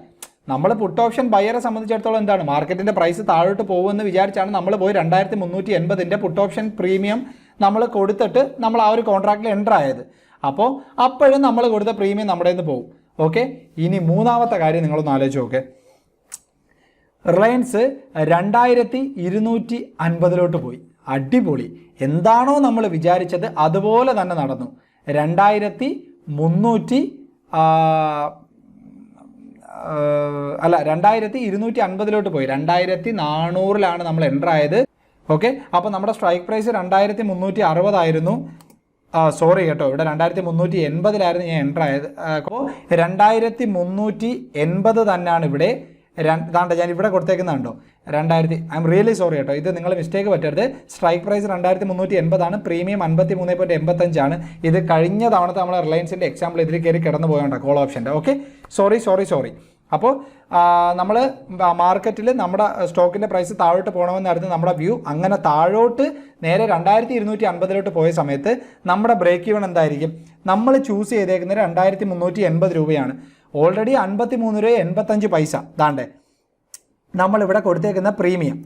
നമ്മൾ പുട്ട് ഓപ്ഷൻ ബയറെ സംബന്ധിച്ചിടത്തോളം എന്താണ്? മാർക്കറ്റിൻ്റെ പ്രൈസ് താഴോട്ട് പോകുമെന്ന് വിചാരിച്ചാണ് നമ്മൾ പോയി 2380 പുട്ട് ഓപ്ഷൻ പ്രീമിയം നമ്മൾ കൊടുത്തിട്ട് നമ്മൾ ആ ഒരു കോൺട്രാക്റ്റിൽ എൻ്റർ ആയത്. അപ്പോൾ അപ്പോഴും നമ്മൾ കൊടുത്ത പ്രീമിയം നമ്മുടെ നിന്ന് പോകും. ഓക്കെ, ഇനി മൂന്നാമത്തെ കാര്യം നിങ്ങളൊന്ന് ആലോചിച്ച് നോക്കെ. റിലയൻസ് 2250 പോയി. അടിപൊളി. എന്താണോ നമ്മൾ വിചാരിച്ചത് അതുപോലെ തന്നെ നടന്നു. 2250 പോയി. 2400 നമ്മൾ എൻ്റർ ആയത്. ഓക്കെ, അപ്പോൾ നമ്മുടെ സ്ട്രൈക്ക് പ്രൈസ് 2360 ആയിരുന്നു. സോറി കേട്ടോ, ഇവിടെ 2380 ഞാൻ എൻ്റർ ആയത്. അപ്പോൾ 2380 തന്നെയാണ് ഇവിടെ. ഞാൻ ഇവിടെ കൊടുത്തേക്കുന്നുണ്ടോ 2000. ഐ എം റിയലി സോറി കേട്ടോ, ഇത് നിങ്ങൾ മിസ്റ്റേക്ക് പറ്റരുത്. സ്ട്രൈക്ക് പ്രൈസ് 2380 പ്രീമിയം 53.85 ഇത് കഴിഞ്ഞ തവണത്തെ നമ്മളെ റിലയൻസിൻ്റെ എക്സാമ്പിൾ ഇതിൽ കയറി കിടന്നു പോയോണ്ടോ കോൾ ഓപ്ഷൻ്റെ. Okay, sorry. അപ്പോൾ നമ്മൾ മാർക്കറ്റിൽ നമ്മുടെ സ്റ്റോക്കിൻ്റെ പ്രൈസ് താഴോട്ട് പോകണമെന്നായിരുന്നു നമ്മുടെ വ്യൂ. അങ്ങനെ താഴോട്ട് നേരെ 2250 പോയ സമയത്ത് നമ്മുടെ ബ്രേക്ക് ഈവൺ എന്തായിരിക്കും? നമ്മൾ ചൂസ് ചെയ്തേക്കുന്നത് 2380 രൂപയാണ്. ഓൾറെഡി 53.85 രൂപ ദാണ്ടേ നമ്മളിവിടെ കൊടുത്തേക്കുന്ന പ്രീമിയം.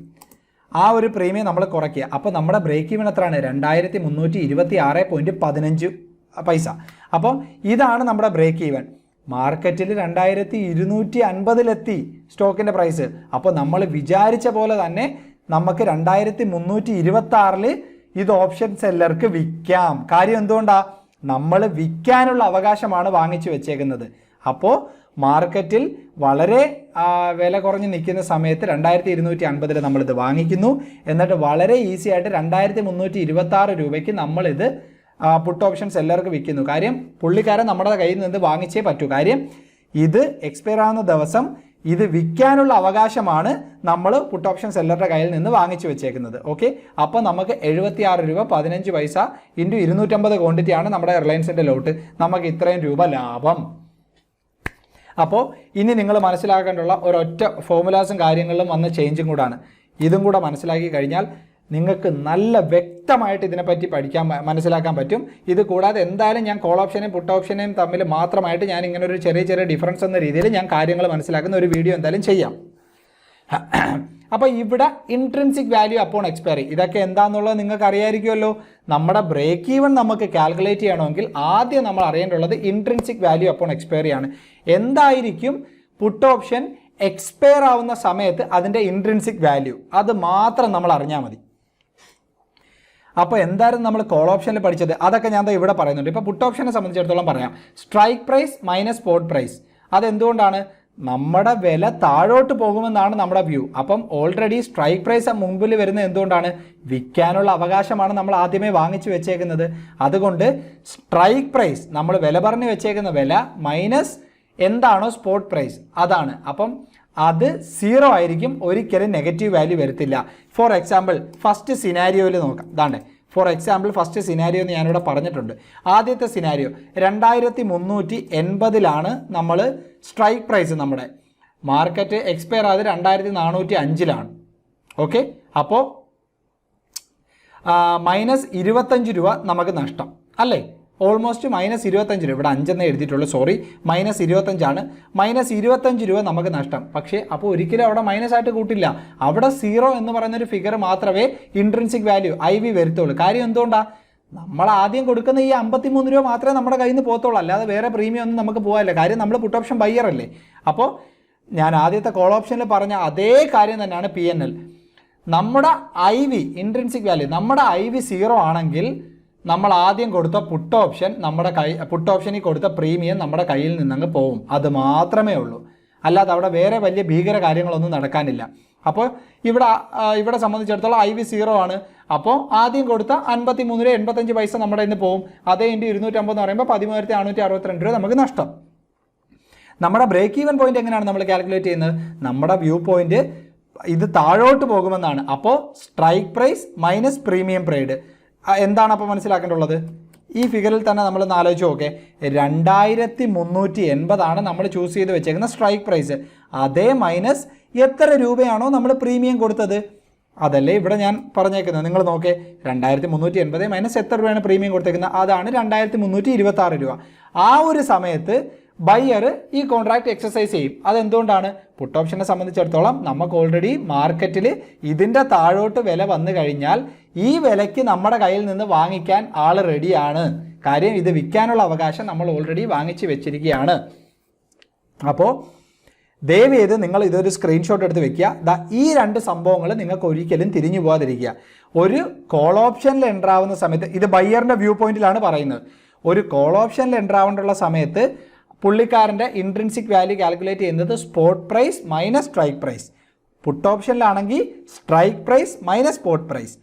ആ ഒരു പ്രീമിയം നമ്മൾ കുറയ്ക്കുക. അപ്പോൾ നമ്മുടെ ബ്രേക്ക് ഈവൺ എത്രയാണ്? 2326.15. അപ്പോൾ ഇതാണ് നമ്മുടെ ബ്രേക്ക് ഈവൺ. മാർക്കറ്റിൽ 2250 സ്റ്റോക്കിൻ്റെ പ്രൈസ്. അപ്പോൾ നമ്മൾ വിചാരിച്ച പോലെ തന്നെ നമുക്ക് 2326 ഇത് ഓപ്ഷൻ സെല്ലർക്ക് വിൽക്കാം. കാര്യം എന്തുകൊണ്ടാണ്? നമ്മൾ വിൽക്കാനുള്ള അവകാശമാണ് വാങ്ങിച്ചു വെച്ചേക്കുന്നത്. അപ്പോൾ മാർക്കറ്റിൽ വളരെ വില കുറഞ്ഞ് നിൽക്കുന്ന സമയത്ത് 2250 നമ്മളിത് വാങ്ങിക്കുന്നു. എന്നിട്ട് വളരെ ഈസി ആയിട്ട് 2326 രൂപയ്ക്ക് നമ്മളിത് പുട്ട് ഓപ്ഷൻ സെല്ലർക്ക് വിൽക്കുന്നു. കാര്യം പുള്ളിക്കാരൻ നമ്മുടെ കയ്യിൽ നിന്ന് വാങ്ങിച്ചേ പറ്റൂ. കാര്യം ഇത് എക്സ്പയർ ആവുന്ന ദിവസം ഇത് വിൽക്കാനുള്ള അവകാശമാണ് നമ്മൾ പുട്ട് ഓപ്ഷൻ സെല്ലറുടെ കയ്യിൽ നിന്ന് വാങ്ങിച്ചു വെച്ചേക്കുന്നത്. ഓക്കെ, അപ്പോൾ നമുക്ക് 76 രൂപ 15 പൈസ ഇൻറ്റു 250 ക്വാണ്ടിറ്റിയാണ് നമ്മുടെ റിലയൻസിൻ്റെ ലോട്ട്. നമുക്ക് ഇത്രയും രൂപ ലാഭം. അപ്പോൾ ഇനി നിങ്ങൾ മനസ്സിലാക്കേണ്ടുള്ള ഒരൊറ്റ ഫോർമുലാസും കാര്യങ്ങളിലും വന്ന ചേഞ്ചും കൂടാണ്. ഇതും കൂടെ മനസ്സിലാക്കി കഴിഞ്ഞാൽ നിങ്ങൾക്ക് നല്ല വ്യക്തമായിട്ട് ഇതിനെപ്പറ്റി മനസ്സിലാക്കാൻ പറ്റും. ഇത് കൂടാതെ എന്തായാലും ഞാൻ കോൾ ഓപ്ഷനെയും പുട്ട് ഓപ്ഷനെയും തമ്മിൽ മാത്രമായിട്ട് ഞാൻ ഇങ്ങനെ ഒരു ചെറിയ ഡിഫറൻസ് എന്ന രീതിയിൽ ഞാൻ കാര്യങ്ങൾ മനസ്സിലാക്കുന്ന ഒരു വീഡിയോ എന്തായാലും ചെയ്യാം. അപ്പോൾ ഇവിടെ ഇൻട്രിൻസിക് വാല്യൂ അപ്പോൺ എക്സ്പയറി ഇതൊക്കെ എന്താണെന്നുള്ളത് നിങ്ങൾക്ക് അറിയാമായിരിക്കുമല്ലോ. നമ്മുടെ ബ്രേക്ക് ഈവൻ നമുക്ക് കാൽക്കുലേറ്റ് ചെയ്യണമെങ്കിൽ ആദ്യം നമ്മൾ അറിയേണ്ടുള്ളത് ഇൻട്രിൻസിക് വാല്യൂ അപ്പോൺ എക്സ്പയറി ആണ്. എന്തായിരിക്കും പുട്ട് ഓപ്ഷൻ എക്സ്പയർ ആവുന്ന സമയത്ത് അതിൻ്റെ ഇൻട്രിൻസിക് വാല്യൂ, അത് മാത്രം നമ്മൾ അറിഞ്ഞാൽ മതി. അപ്പോൾ എന്തായിരുന്നു നമ്മൾ കോൾ ഓപ്ഷനിൽ പഠിച്ചത്, അതൊക്കെ ഞാൻ ഇവിടെ പറയുന്നുണ്ട്. ഇപ്പോൾ പുട്ട് ഓപ്ഷനെ സംബന്ധിച്ചിടത്തോളം പറയാം, strike price minus spot price. അതെന്തുകൊണ്ടാണ്? നമ്മുടെ വില താഴോട്ട് പോകുമെന്നാണ് നമ്മുടെ വ്യൂ. അപ്പം ഓൾറെഡി സ്ട്രൈക്ക് പ്രൈസ് മുമ്പിൽ വരുന്നത് എന്തുകൊണ്ടാണ്? വിൽക്കാനുള്ള അവകാശമാണ് നമ്മൾ ആദ്യമേ വാങ്ങിച്ചു വെച്ചേക്കുന്നത്. അതുകൊണ്ട് സ്ട്രൈക്ക് പ്രൈസ് നമ്മൾ വില പറഞ്ഞ് വെച്ചേക്കുന്ന വില മൈനസ് എന്താണോ സ്പോട്ട് പ്രൈസ് അതാണ്. അപ്പം അത് 0 ആയിരിക്കും, ഒരിക്കലും നെഗറ്റീവ് വാല്യൂ വരത്തില്ല. ഫോർ എക്സാമ്പിൾ ഫസ്റ്റ് സിനാരിയോയിൽ നോക്കാം. ഇതാണ്ട് ഫോർ എക്സാമ്പിൾ ഫസ്റ്റ് സിനാരിയോ എന്ന് ഞാനിവിടെ പറഞ്ഞിട്ടുണ്ട്. ആദ്യത്തെ സിനാരിയോ 2380 നമ്മൾ സ്ട്രൈക്ക് പ്രൈസ്, നമ്മുടെ മാർക്കറ്റ് എക്സ്പയർ ആയത് 2405 ഓക്കെ. അപ്പോൾ -25 നമുക്ക് നഷ്ടം അല്ലേ? ഓൾമോസ്റ്റ് -25 ഇവിടെ 5 എഴുതിയിട്ടുള്ളൂ, സോറി, -25 -25 നമുക്ക് നഷ്ടം. പക്ഷേ അപ്പോൾ ഒരിക്കലും അവിടെ മൈനസ് ആയിട്ട് കൂട്ടില്ല, അവിടെ 0 എന്ന് പറയുന്നൊരു ഫിഗർ മാത്രമേ ഇൻട്രിൻസിക് വാല്യൂ IV വരുത്തുള്ളൂ. കാര്യം എന്തുകൊണ്ടാണ്? നമ്മൾ ആദ്യം കൊടുക്കുന്ന ഈ 53 മാത്രമേ നമ്മുടെ കയ്യിൽ നിന്ന് പോകത്തുള്ളൂ, അല്ലാതെ വേറെ പ്രീമിയം ഒന്നും നമുക്ക് പോകാനില്ല. കാര്യം നമ്മൾ പുട്ട് ഓപ്ഷൻ ബയ്യർ അല്ലേ. അപ്പോൾ ഞാൻ ആദ്യത്തെ കോൾ ഓപ്ഷനിൽ പറഞ്ഞ അതേ കാര്യം തന്നെയാണ് PNL. നമ്മുടെ IV ഇൻട്രിൻസിക് വാല്യൂ, നമ്മുടെ IV 0 ആണെങ്കിൽ നമ്മൾ ആദ്യം കൊടുത്ത പുട്ട് ഓപ്ഷനിൽ കൊടുത്ത പ്രീമിയം നമ്മുടെ കയ്യിൽ നിന്നങ്ങ് പോവും. അത് മാത്രമേ ഉള്ളൂ, അല്ലാതെ അവിടെ വേറെ വലിയ ഭീകര കാര്യങ്ങളൊന്നും നടക്കാനില്ല. അപ്പോൾ ഇവിടെ സംബന്ധിച്ചിടത്തോളം IV 0 ആണ്. അപ്പോൾ ആദ്യം കൊടുത്ത 53.85 നമ്മുടെ ഇന്ന് പോവും. അതേ ഇൻറ്റു 250 എന്ന് പറയുമ്പോൾ 13,462 നമുക്ക് നഷ്ടം. നമ്മുടെ ബ്രേക്ക് ഈവൻ പോയിന്റ് എങ്ങനെയാണ് നമ്മൾ കാൽക്കുലേറ്റ് ചെയ്യുന്നത്? നമ്മുടെ വ്യൂ പോയിന്റ് ഇത് താഴോട്ട് പോകുമെന്നാണ്. അപ്പോൾ strike price minus premium paid എന്താണ് അപ്പോൾ മനസ്സിലാക്കേണ്ടുള്ളത്? ഈ ഫിഗറിൽ തന്നെ നമ്മൾ ആലോചിച്ച് നോക്കേ, 2380 നമ്മൾ ചൂസ് ചെയ്ത് വെച്ചേക്കുന്ന സ്ട്രൈക്ക് പ്രൈസ്. അതേ മൈനസ് എത്ര രൂപയാണോ നമ്മൾ പ്രീമിയം കൊടുത്തത്, അതല്ലേ ഇവിടെ ഞാൻ പറഞ്ഞേക്കുന്നത്. നിങ്ങൾ നോക്കേ, 2380 മൈനസ് എത്ര രൂപയാണ് പ്രീമിയം കൊടുത്തേക്കുന്നത്, അതാണ് 2326 രൂപ. ആ ഒരു സമയത്ത് ബയ്യർ ഈ കോൺട്രാക്ട് എക്സസൈസ് ചെയ്യും. അതെന്തുകൊണ്ടാണ്? പുട്ട് ഓപ്ഷനെ സംബന്ധിച്ചിടത്തോളം നമുക്ക് ഓൾറെഡി മാർക്കറ്റിൽ ഇതിൻ്റെ താഴോട്ട് വില വന്നു കഴിഞ്ഞാൽ ഈ വിലയ്ക്ക് നമ്മുടെ കയ്യിൽ നിന്ന് വാങ്ങിക്കാൻ ആൾ റെഡിയാണ്. കാര്യം ഇത് വിൽക്കാനുള്ള അവകാശം നമ്മൾ ഓൾറെഡി വാങ്ങിച്ച് വെച്ചിരിക്കുകയാണ്. അപ്പോൾ ദയവ് ചെയ്ത് നിങ്ങൾ ഇതൊരു സ്ക്രീൻഷോട്ട് എടുത്ത് വെക്കുക. ഈ 2 സംഭവങ്ങൾ നിങ്ങൾക്ക് ഒരിക്കലും തിരിഞ്ഞു പോകാതിരിക്കുക. ഒരു കോൾ ഓപ്ഷനിൽ എൻ്റർ ആവുന്ന സമയത്ത്, ഇത് ബയ്യറിൻ്റെ വ്യൂ പോയിന്റിലാണ് പറയുന്നത്, ഒരു കോൾ ഓപ്ഷനിൽ എൻ്റർ ആവേണ്ടുള്ള സമയത്ത് പുള്ളിക്കാരൻ്റെ ഇൻട്രിൻസിക് വാല്യൂ കാൽക്കുലേറ്റ് ചെയ്യുന്നത് spot price minus strike price. Puttu ഓപ്ഷനിലാണെങ്കിൽ strike price minus spot price.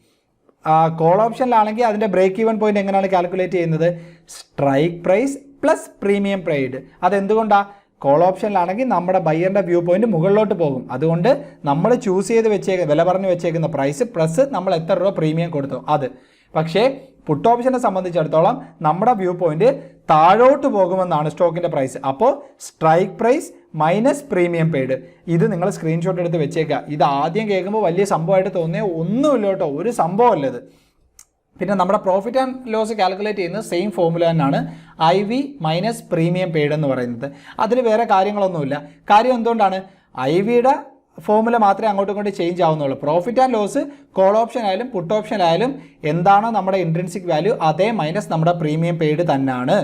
Call ഓപ്ഷനിലാണെങ്കിൽ അതിൻ്റെ ബ്രേക്ക് ഈവൻ പോയിന്റ് എങ്ങനെയാണ് കാൽക്കുലേറ്റ് ചെയ്യുന്നത്? Strike price plus premium paid. അതെന്തുകൊണ്ടാണ്? കോൾ ഓപ്ഷനിലാണെങ്കിൽ നമ്മുടെ ബയ്യറിൻ്റെ വ്യൂ പോയിന്റ് മുകളിലോട്ട് പോകും. അതുകൊണ്ട് നമ്മൾ ചൂസ് ചെയ്ത് വില പറഞ്ഞ് വെച്ചേക്കുന്ന പ്രൈസ് പ്ലസ് നമ്മൾ എത്ര രൂപ പ്രീമിയം കൊടുത്തു അത്. പക്ഷേ പുട്ട് ഓപ്ഷനെ സംബന്ധിച്ചിടത്തോളം നമ്മുടെ വ്യൂ പോയിന്റ് താഴോട്ട് പോകുമെന്നാണ് സ്റ്റോക്കിൻ്റെ പ്രൈസ്. അപ്പോൾ strike price minus premium paid. ഇത് നിങ്ങൾ സ്ക്രീൻഷോട്ട് എടുത്ത് വെച്ചേക്കുക. ഇത് ആദ്യം കേൾക്കുമ്പോൾ വലിയ സംഭവമായിട്ട് തോന്നിയ ഒന്നുമില്ല കേട്ടോ, ഒരു സംഭവമല്ല ഇത്. പിന്നെ നമ്മുടെ പ്രോഫിറ്റ് ആൻഡ് ലോസ് കാൽക്കുലേറ്റ് ചെയ്യുന്നത് സെയിം ഫോർമുല തന്നെയാണ്, IV മൈനസ് പ്രീമിയം പെയ്ഡ് എന്ന് പറയുന്നത്. അതിൽ വേറെ കാര്യങ്ങളൊന്നുമില്ല. കാര്യം എന്തുകൊണ്ടാണ്? IVയുടെ ഫോർമുല മാത്രമേ അങ്ങോട്ടും ഇങ്ങോട്ടും ചേഞ്ച് ആവുന്നുള്ളൂ. Profit and loss call option ആയാലും പുട്ട് ഓപ്ഷൻ ആയാലും എന്താണോ നമ്മുടെ ഇൻട്രിൻസിക് വാല്യൂ അതേ മൈനസ് നമ്മുടെ പ്രീമിയം പെയ്ഡ് തന്നെയാണ്.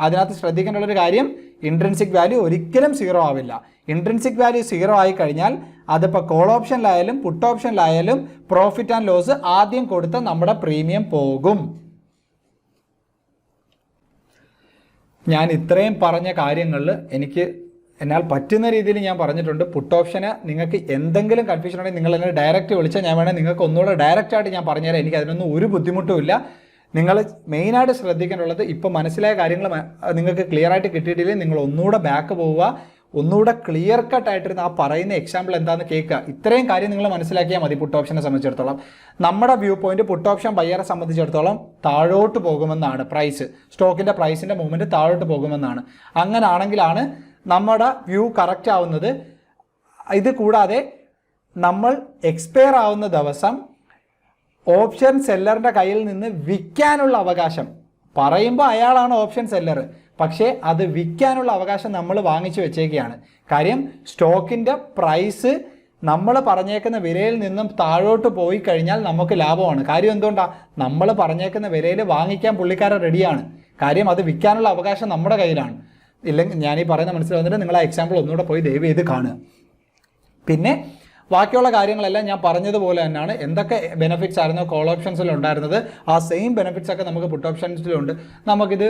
അതിനകത്ത് ശ്രദ്ധിക്കേണ്ടുള്ളൊരു കാര്യം, ഇൻട്രിൻസിക് വാല്യൂ ഒരിക്കലും 0 ആവില്ല. ഇൻട്രിൻസിക് വാല്യൂ 0 ആയി കഴിഞ്ഞാൽ അതിപ്പോൾ കോൾ ഓപ്ഷനിലായാലും പുട്ട് ഓപ്ഷനിലായാലും പ്രോഫിറ്റ് ആൻഡ് ലോസ് ആദ്യം കൊടുത്ത നമ്മുടെ പ്രീമിയം പോകും. ഞാൻ ഇത്രയും പറഞ്ഞ കാര്യങ്ങളിൽ എന്നാൽ പറ്റുന്ന രീതിയിൽ ഞാൻ പറഞ്ഞിട്ടുണ്ട്. പുട്ട് ഓപ്ഷന് നിങ്ങൾക്ക് എന്തെങ്കിലും കൺഫ്യൂഷൻ ഉണ്ടെങ്കിൽ നിങ്ങൾ എന്നെ ഡയറക്റ്റ് വിളിച്ചാൽ ഞാൻ വേണേൽ നിങ്ങൾക്ക് ഒന്നുകൂടെ ഡയറക്റ്റായിട്ട് ഞാൻ പറഞ്ഞുതരാം. എനിക്ക് അതിനൊന്നും ഒരു ബുദ്ധിമുട്ടുമില്ല. നിങ്ങൾ മെയിനായിട്ട് ശ്രദ്ധിക്കേണ്ടുള്ളത്, ഇപ്പോൾ മനസ്സിലായ കാര്യങ്ങൾ നിങ്ങൾക്ക് ക്ലിയർ ആയിട്ട് കിട്ടിയിട്ടില്ലെങ്കിൽ നിങ്ങൾ ഒന്നുകൂടെ ബാക്ക് പോവുക, ഒന്നുകൂടെ ക്ലിയർ കട്ടായിട്ടിരുന്ന ആ പറയുന്ന എക്സാമ്പിൾ എന്താണെന്ന് കേൾക്കുക. ഇത്രയും കാര്യം നിങ്ങൾ മനസ്സിലാക്കിയാൽ മതി. പുട്ട് ഓപ്ഷനെ സംബന്ധിച്ചിടത്തോളം നമ്മുടെ വ്യൂ പോയിന്റ് പുട്ട് ഓപ്ഷൻ ബയ്യറെ സംബന്ധിച്ചിടത്തോളം താഴോട്ട് പോകുമെന്നാണ്. പ്രൈസ്, സ്റ്റോക്കിൻ്റെ പ്രൈസിൻ്റെ മൂവ്മെൻറ്റ് താഴോട്ട് പോകുമെന്നാണ്. അങ്ങനാണെങ്കിലാണ് നമ്മുടെ വ്യൂ കറക്റ്റ് ആവുന്നത്. ഇത് കൂടാതെ നമ്മൾ എക്സ്പയർ ആവുന്ന ദിവസം ഓപ്ഷൻ സെല്ലറിൻ്റെ കയ്യിൽ നിന്ന് വിൽക്കാനുള്ള അവകാശം, പറയുമ്പോൾ അയാളാണ് ഓപ്ഷൻ സെല്ലർ, പക്ഷേ അത് വിൽക്കാനുള്ള അവകാശം നമ്മൾ വാങ്ങിച്ചു വെച്ചേക്കുകയാണ്. കാര്യം സ്റ്റോക്കിൻ്റെ പ്രൈസ് നമ്മൾ പറഞ്ഞേക്കുന്ന വിലയിൽ നിന്നും താഴോട്ട് പോയി കഴിഞ്ഞാൽ നമുക്ക് ലാഭമാണ്. കാര്യം എന്തുകൊണ്ടാണ്? നമ്മൾ പറഞ്ഞേക്കുന്ന വിലയിൽ വാങ്ങിക്കാൻ പുള്ളിക്കാരൻ റെഡിയാണ്. കാര്യം അത് വിൽക്കാനുള്ള അവകാശം നമ്മുടെ കയ്യിലാണ്. ഇല്ലെങ്കിൽ ഞാൻ ഈ പറയുന്ന മനസ്സിലാവുന്നിട്ട് നിങ്ങൾ ആ എക്സാമ്പിൾ ഒന്നുകൂടെ പോയി ദയവ് ചെയ്ത് കാണുക. പിന്നെ ബാക്കിയുള്ള കാര്യങ്ങളെല്ലാം ഞാൻ പറഞ്ഞതുപോലെ തന്നെയാണ്. എന്തൊക്കെ ബെനിഫിറ്റ്സ് ആയിരുന്നോ കോൾ ഓപ്ഷൻസിൽ ഉണ്ടായിരുന്നത്, ആ സെയിം ബെനിഫിറ്റ്സ് ഒക്കെ നമുക്ക് പുട്ട് ഓപ്ഷൻസിലുണ്ട്. നമുക്കിത്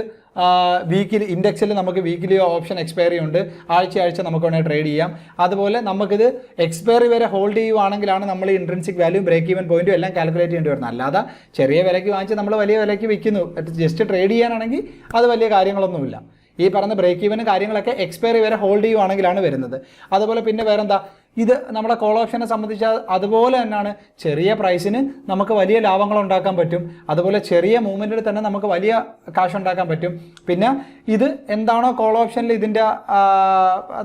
വീക്കിലി ഇൻഡെക്സിൽ നമുക്ക് വീക്കിലി ഓപ്ഷൻ എക്സ്പയറി ഉണ്ട്, ആഴ്ച നമുക്ക് വേണമെങ്കിൽ ട്രേഡ് ചെയ്യാം. അതുപോലെ നമുക്കിത് എക്സ്പയറി വരെ ഹോൾഡ് ചെയ്യുവാണെങ്കിലാണ് നമ്മൾ ഇൻട്രിൻസിക് വാല്യൂ, ബ്രേക്ക് ഈവൻ പോയിന്റും എല്ലാം കാൽക്കുലേറ്റ് ചെയ്യേണ്ടി വരുന്നത്. അല്ലാതെ ചെറിയ വിലയ്ക്ക് വാങ്ങിച്ച് നമ്മൾ വലിയ വിലയ്ക്ക് വിൽക്കുന്നു ജസ്റ്റ് ട്രേഡ് ചെയ്യാനാണെങ്കിൽ അത് വലിയ കാര്യങ്ങളൊന്നുമില്ല. ഈ പറഞ്ഞ ബ്രേക്ക് ഈവനും കാര്യങ്ങളൊക്കെ എക്സ്പയറി വരെ ഹോൾഡ് ചെയ്യുവാണെങ്കിലാണ് വരുന്നത്. അതുപോലെ പിന്നെ വേറെന്താ, ഇത് നമ്മുടെ കോൾ ഓപ്ഷനെ സംബന്ധിച്ച് അതുപോലെ തന്നെയാണ്. ചെറിയ പ്രൈസിന് നമുക്ക് വലിയ ലാഭങ്ങൾ ഉണ്ടാക്കാൻ പറ്റും. അതുപോലെ ചെറിയ മൂവ്മെൻറ്റിൽ തന്നെ നമുക്ക് വലിയ കാശ് ഉണ്ടാക്കാൻ പറ്റും. പിന്നെ ഇത് എന്താണോ കോൾ ഓപ്ഷനിൽ ഇതിൻ്റെ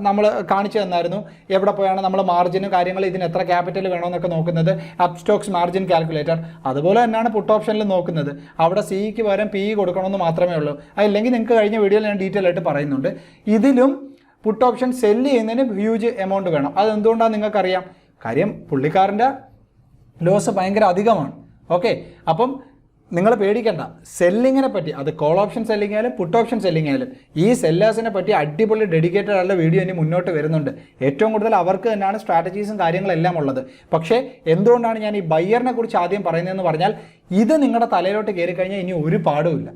നമ്മൾ കാണിച്ചു തന്നായിരുന്നു, എവിടെ പോയാണ് നമ്മൾ മാർജിനും കാര്യങ്ങൾ, ഇതിന് എത്ര ക്യാപിറ്റൽ വേണമെന്നൊക്കെ നോക്കുന്നത്, അപ് സ്റ്റോക്സ് മാർജിൻ കാൽക്കുലേറ്റർ. അതുപോലെ തന്നെയാണ് പുട്ട് ഓപ്ഷനിൽ നോക്കുന്നത്. അവിടെ സിക്ക് പകരം പി കൊടുക്കണമെന്ന് മാത്രമേ ഉള്ളൂ. അതില്ലെങ്കിൽ നിങ്ങൾക്ക് കഴിഞ്ഞ വീഡിയോയിൽ ഞാൻ ഡീറ്റെയിൽ ആയിട്ട് പറയുന്നുണ്ട്. ഇതിലും പുട്ട് ഓപ്ഷൻ സെല്ല് ചെയ്യുന്നതിന് ഹ്യൂജ് എമൗണ്ട് വേണം. അതെന്തുകൊണ്ടാണ് നിങ്ങൾക്കറിയാം. കാര്യം പുള്ളിക്കാരൻ്റെ ലോസ് ഭയങ്കര അധികമാണ്. ഓക്കെ, അപ്പം നിങ്ങൾ പേടിക്കണ്ട. സെല്ലിങ്ങിനെ പറ്റി, അത് കോൾ ഓപ്ഷൻ സെല്ലിംഗ് ആയാലും പുട്ട് ഓപ്ഷൻ സെല്ലിംഗ് ആയാലും, ഈ സെല്ലേഴ്സിനെ പറ്റി അടിപൊളി ഡെഡിക്കേറ്റഡ് ആയിട്ടുള്ള വീഡിയോ ഇനി മുന്നോട്ട് വരുന്നുണ്ട്. ഏറ്റവും കൂടുതൽ അവർക്ക് തന്നെയാണ് സ്ട്രാറ്റജീസും കാര്യങ്ങളെല്ലാം ഉള്ളത്. പക്ഷേ എന്തുകൊണ്ടാണ് ഞാൻ ഈ ബയ്യറിനെ കുറിച്ച് ആദ്യം പറയുന്നതെന്ന് പറഞ്ഞാൽ, ഇത് നിങ്ങളുടെ തലയിലോട്ട് കയറി കഴിഞ്ഞാൽ ഇനി ഒരു പാടുമില്ല.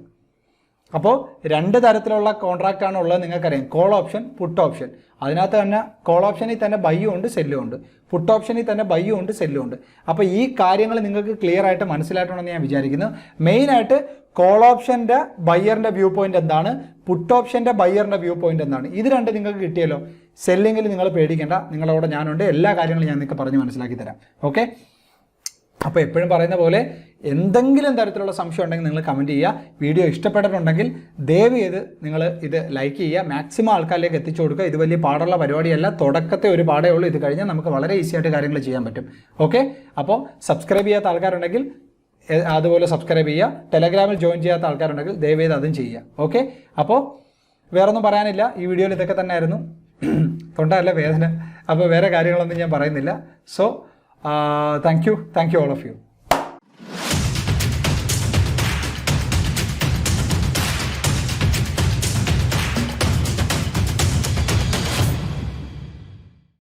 അപ്പോൾ രണ്ട് തരത്തിലുള്ള കോൺട്രാക്റ്റാണ് ഉള്ളത് നിങ്ങൾക്കറിയാം, കോൾ ഓപ്ഷൻ, പുട്ട് ഓപ്ഷൻ. അതിനകത്ത് തന്നെ കോൾ ഓപ്ഷനിൽ തന്നെ ബയ്യും ഉണ്ട് സെല്ലും ഉണ്ട്, പുട്ട് ഓപ്ഷനിൽ തന്നെ ബയ്യും ഉണ്ട് സെല്ലും ഉണ്ട്. അപ്പോൾ ഈ കാര്യങ്ങൾ നിങ്ങൾക്ക് ക്ലിയർ ആയിട്ട് മനസ്സിലായിട്ടുണ്ടെന്ന് ഞാൻ വിചാരിക്കുന്നു. മെയിനായിട്ട് കോൾ ഓപ്ഷൻ്റെ ബയ്യറിൻ്റെ വ്യൂ പോയിന്റ് എന്താണ്, പുട്ട് ഓപ്ഷൻ്റെ ബയ്യറിൻ്റെ വ്യൂ പോയിന്റ് എന്താണ്, ഇത് രണ്ട് നിങ്ങൾക്ക് കിട്ടിയല്ലോ. സെല്ലിങ്ങിൽ നിങ്ങൾ പേടിക്കേണ്ട, നിങ്ങളവിടെ ഞാനുണ്ട്, എല്ലാ കാര്യങ്ങളും ഞാൻ നിങ്ങൾക്ക് പറഞ്ഞ് മനസ്സിലാക്കി തരാം. ഓക്കെ, അപ്പോൾ എപ്പോഴും പറയുന്ന പോലെ എന്തെങ്കിലും തരത്തിലുള്ള സംശയം ഉണ്ടെങ്കിൽ നിങ്ങൾ കമൻറ്റ് ചെയ്യുക. വീഡിയോ ഇഷ്ടപ്പെട്ടിട്ടുണ്ടെങ്കിൽ ദയവ് ചെയ്ത് നിങ്ങൾ ഇത് ലൈക്ക് ചെയ്യുക, മാക്സിമം ആൾക്കാരിലേക്ക് എത്തിച്ചു കൊടുക്കുക. ഇത് വലിയ പാടുള്ള പരിപാടിയല്ല, തുടക്കത്തെ ഒരു പാടേ ഉള്ളൂ. ഇത് കഴിഞ്ഞാൽ നമുക്ക് വളരെ ഈസി ആയിട്ട് കാര്യങ്ങൾ ചെയ്യാൻ പറ്റും. ഓക്കെ, അപ്പോൾ സബ്സ്ക്രൈബ് ചെയ്യാത്ത ആൾക്കാരുണ്ടെങ്കിൽ അതുപോലെ സബ്സ്ക്രൈബ് ചെയ്യുക. ടെലഗ്രാമിൽ ജോയിൻ ചെയ്യാത്ത ആൾക്കാരുണ്ടെങ്കിൽ ദയവ് ചെയ്ത് അതും ചെയ്യുക. ഓക്കെ, അപ്പോൾ വേറൊന്നും പറയാനില്ല. ഈ വീഡിയോയിൽ ഇതൊക്കെ തന്നെ ആയിരുന്നു. തൊണ്ടല്ല വേദന, അപ്പോൾ വേറെ കാര്യങ്ങളൊന്നും ഞാൻ പറയുന്നില്ല. So thank you all of you.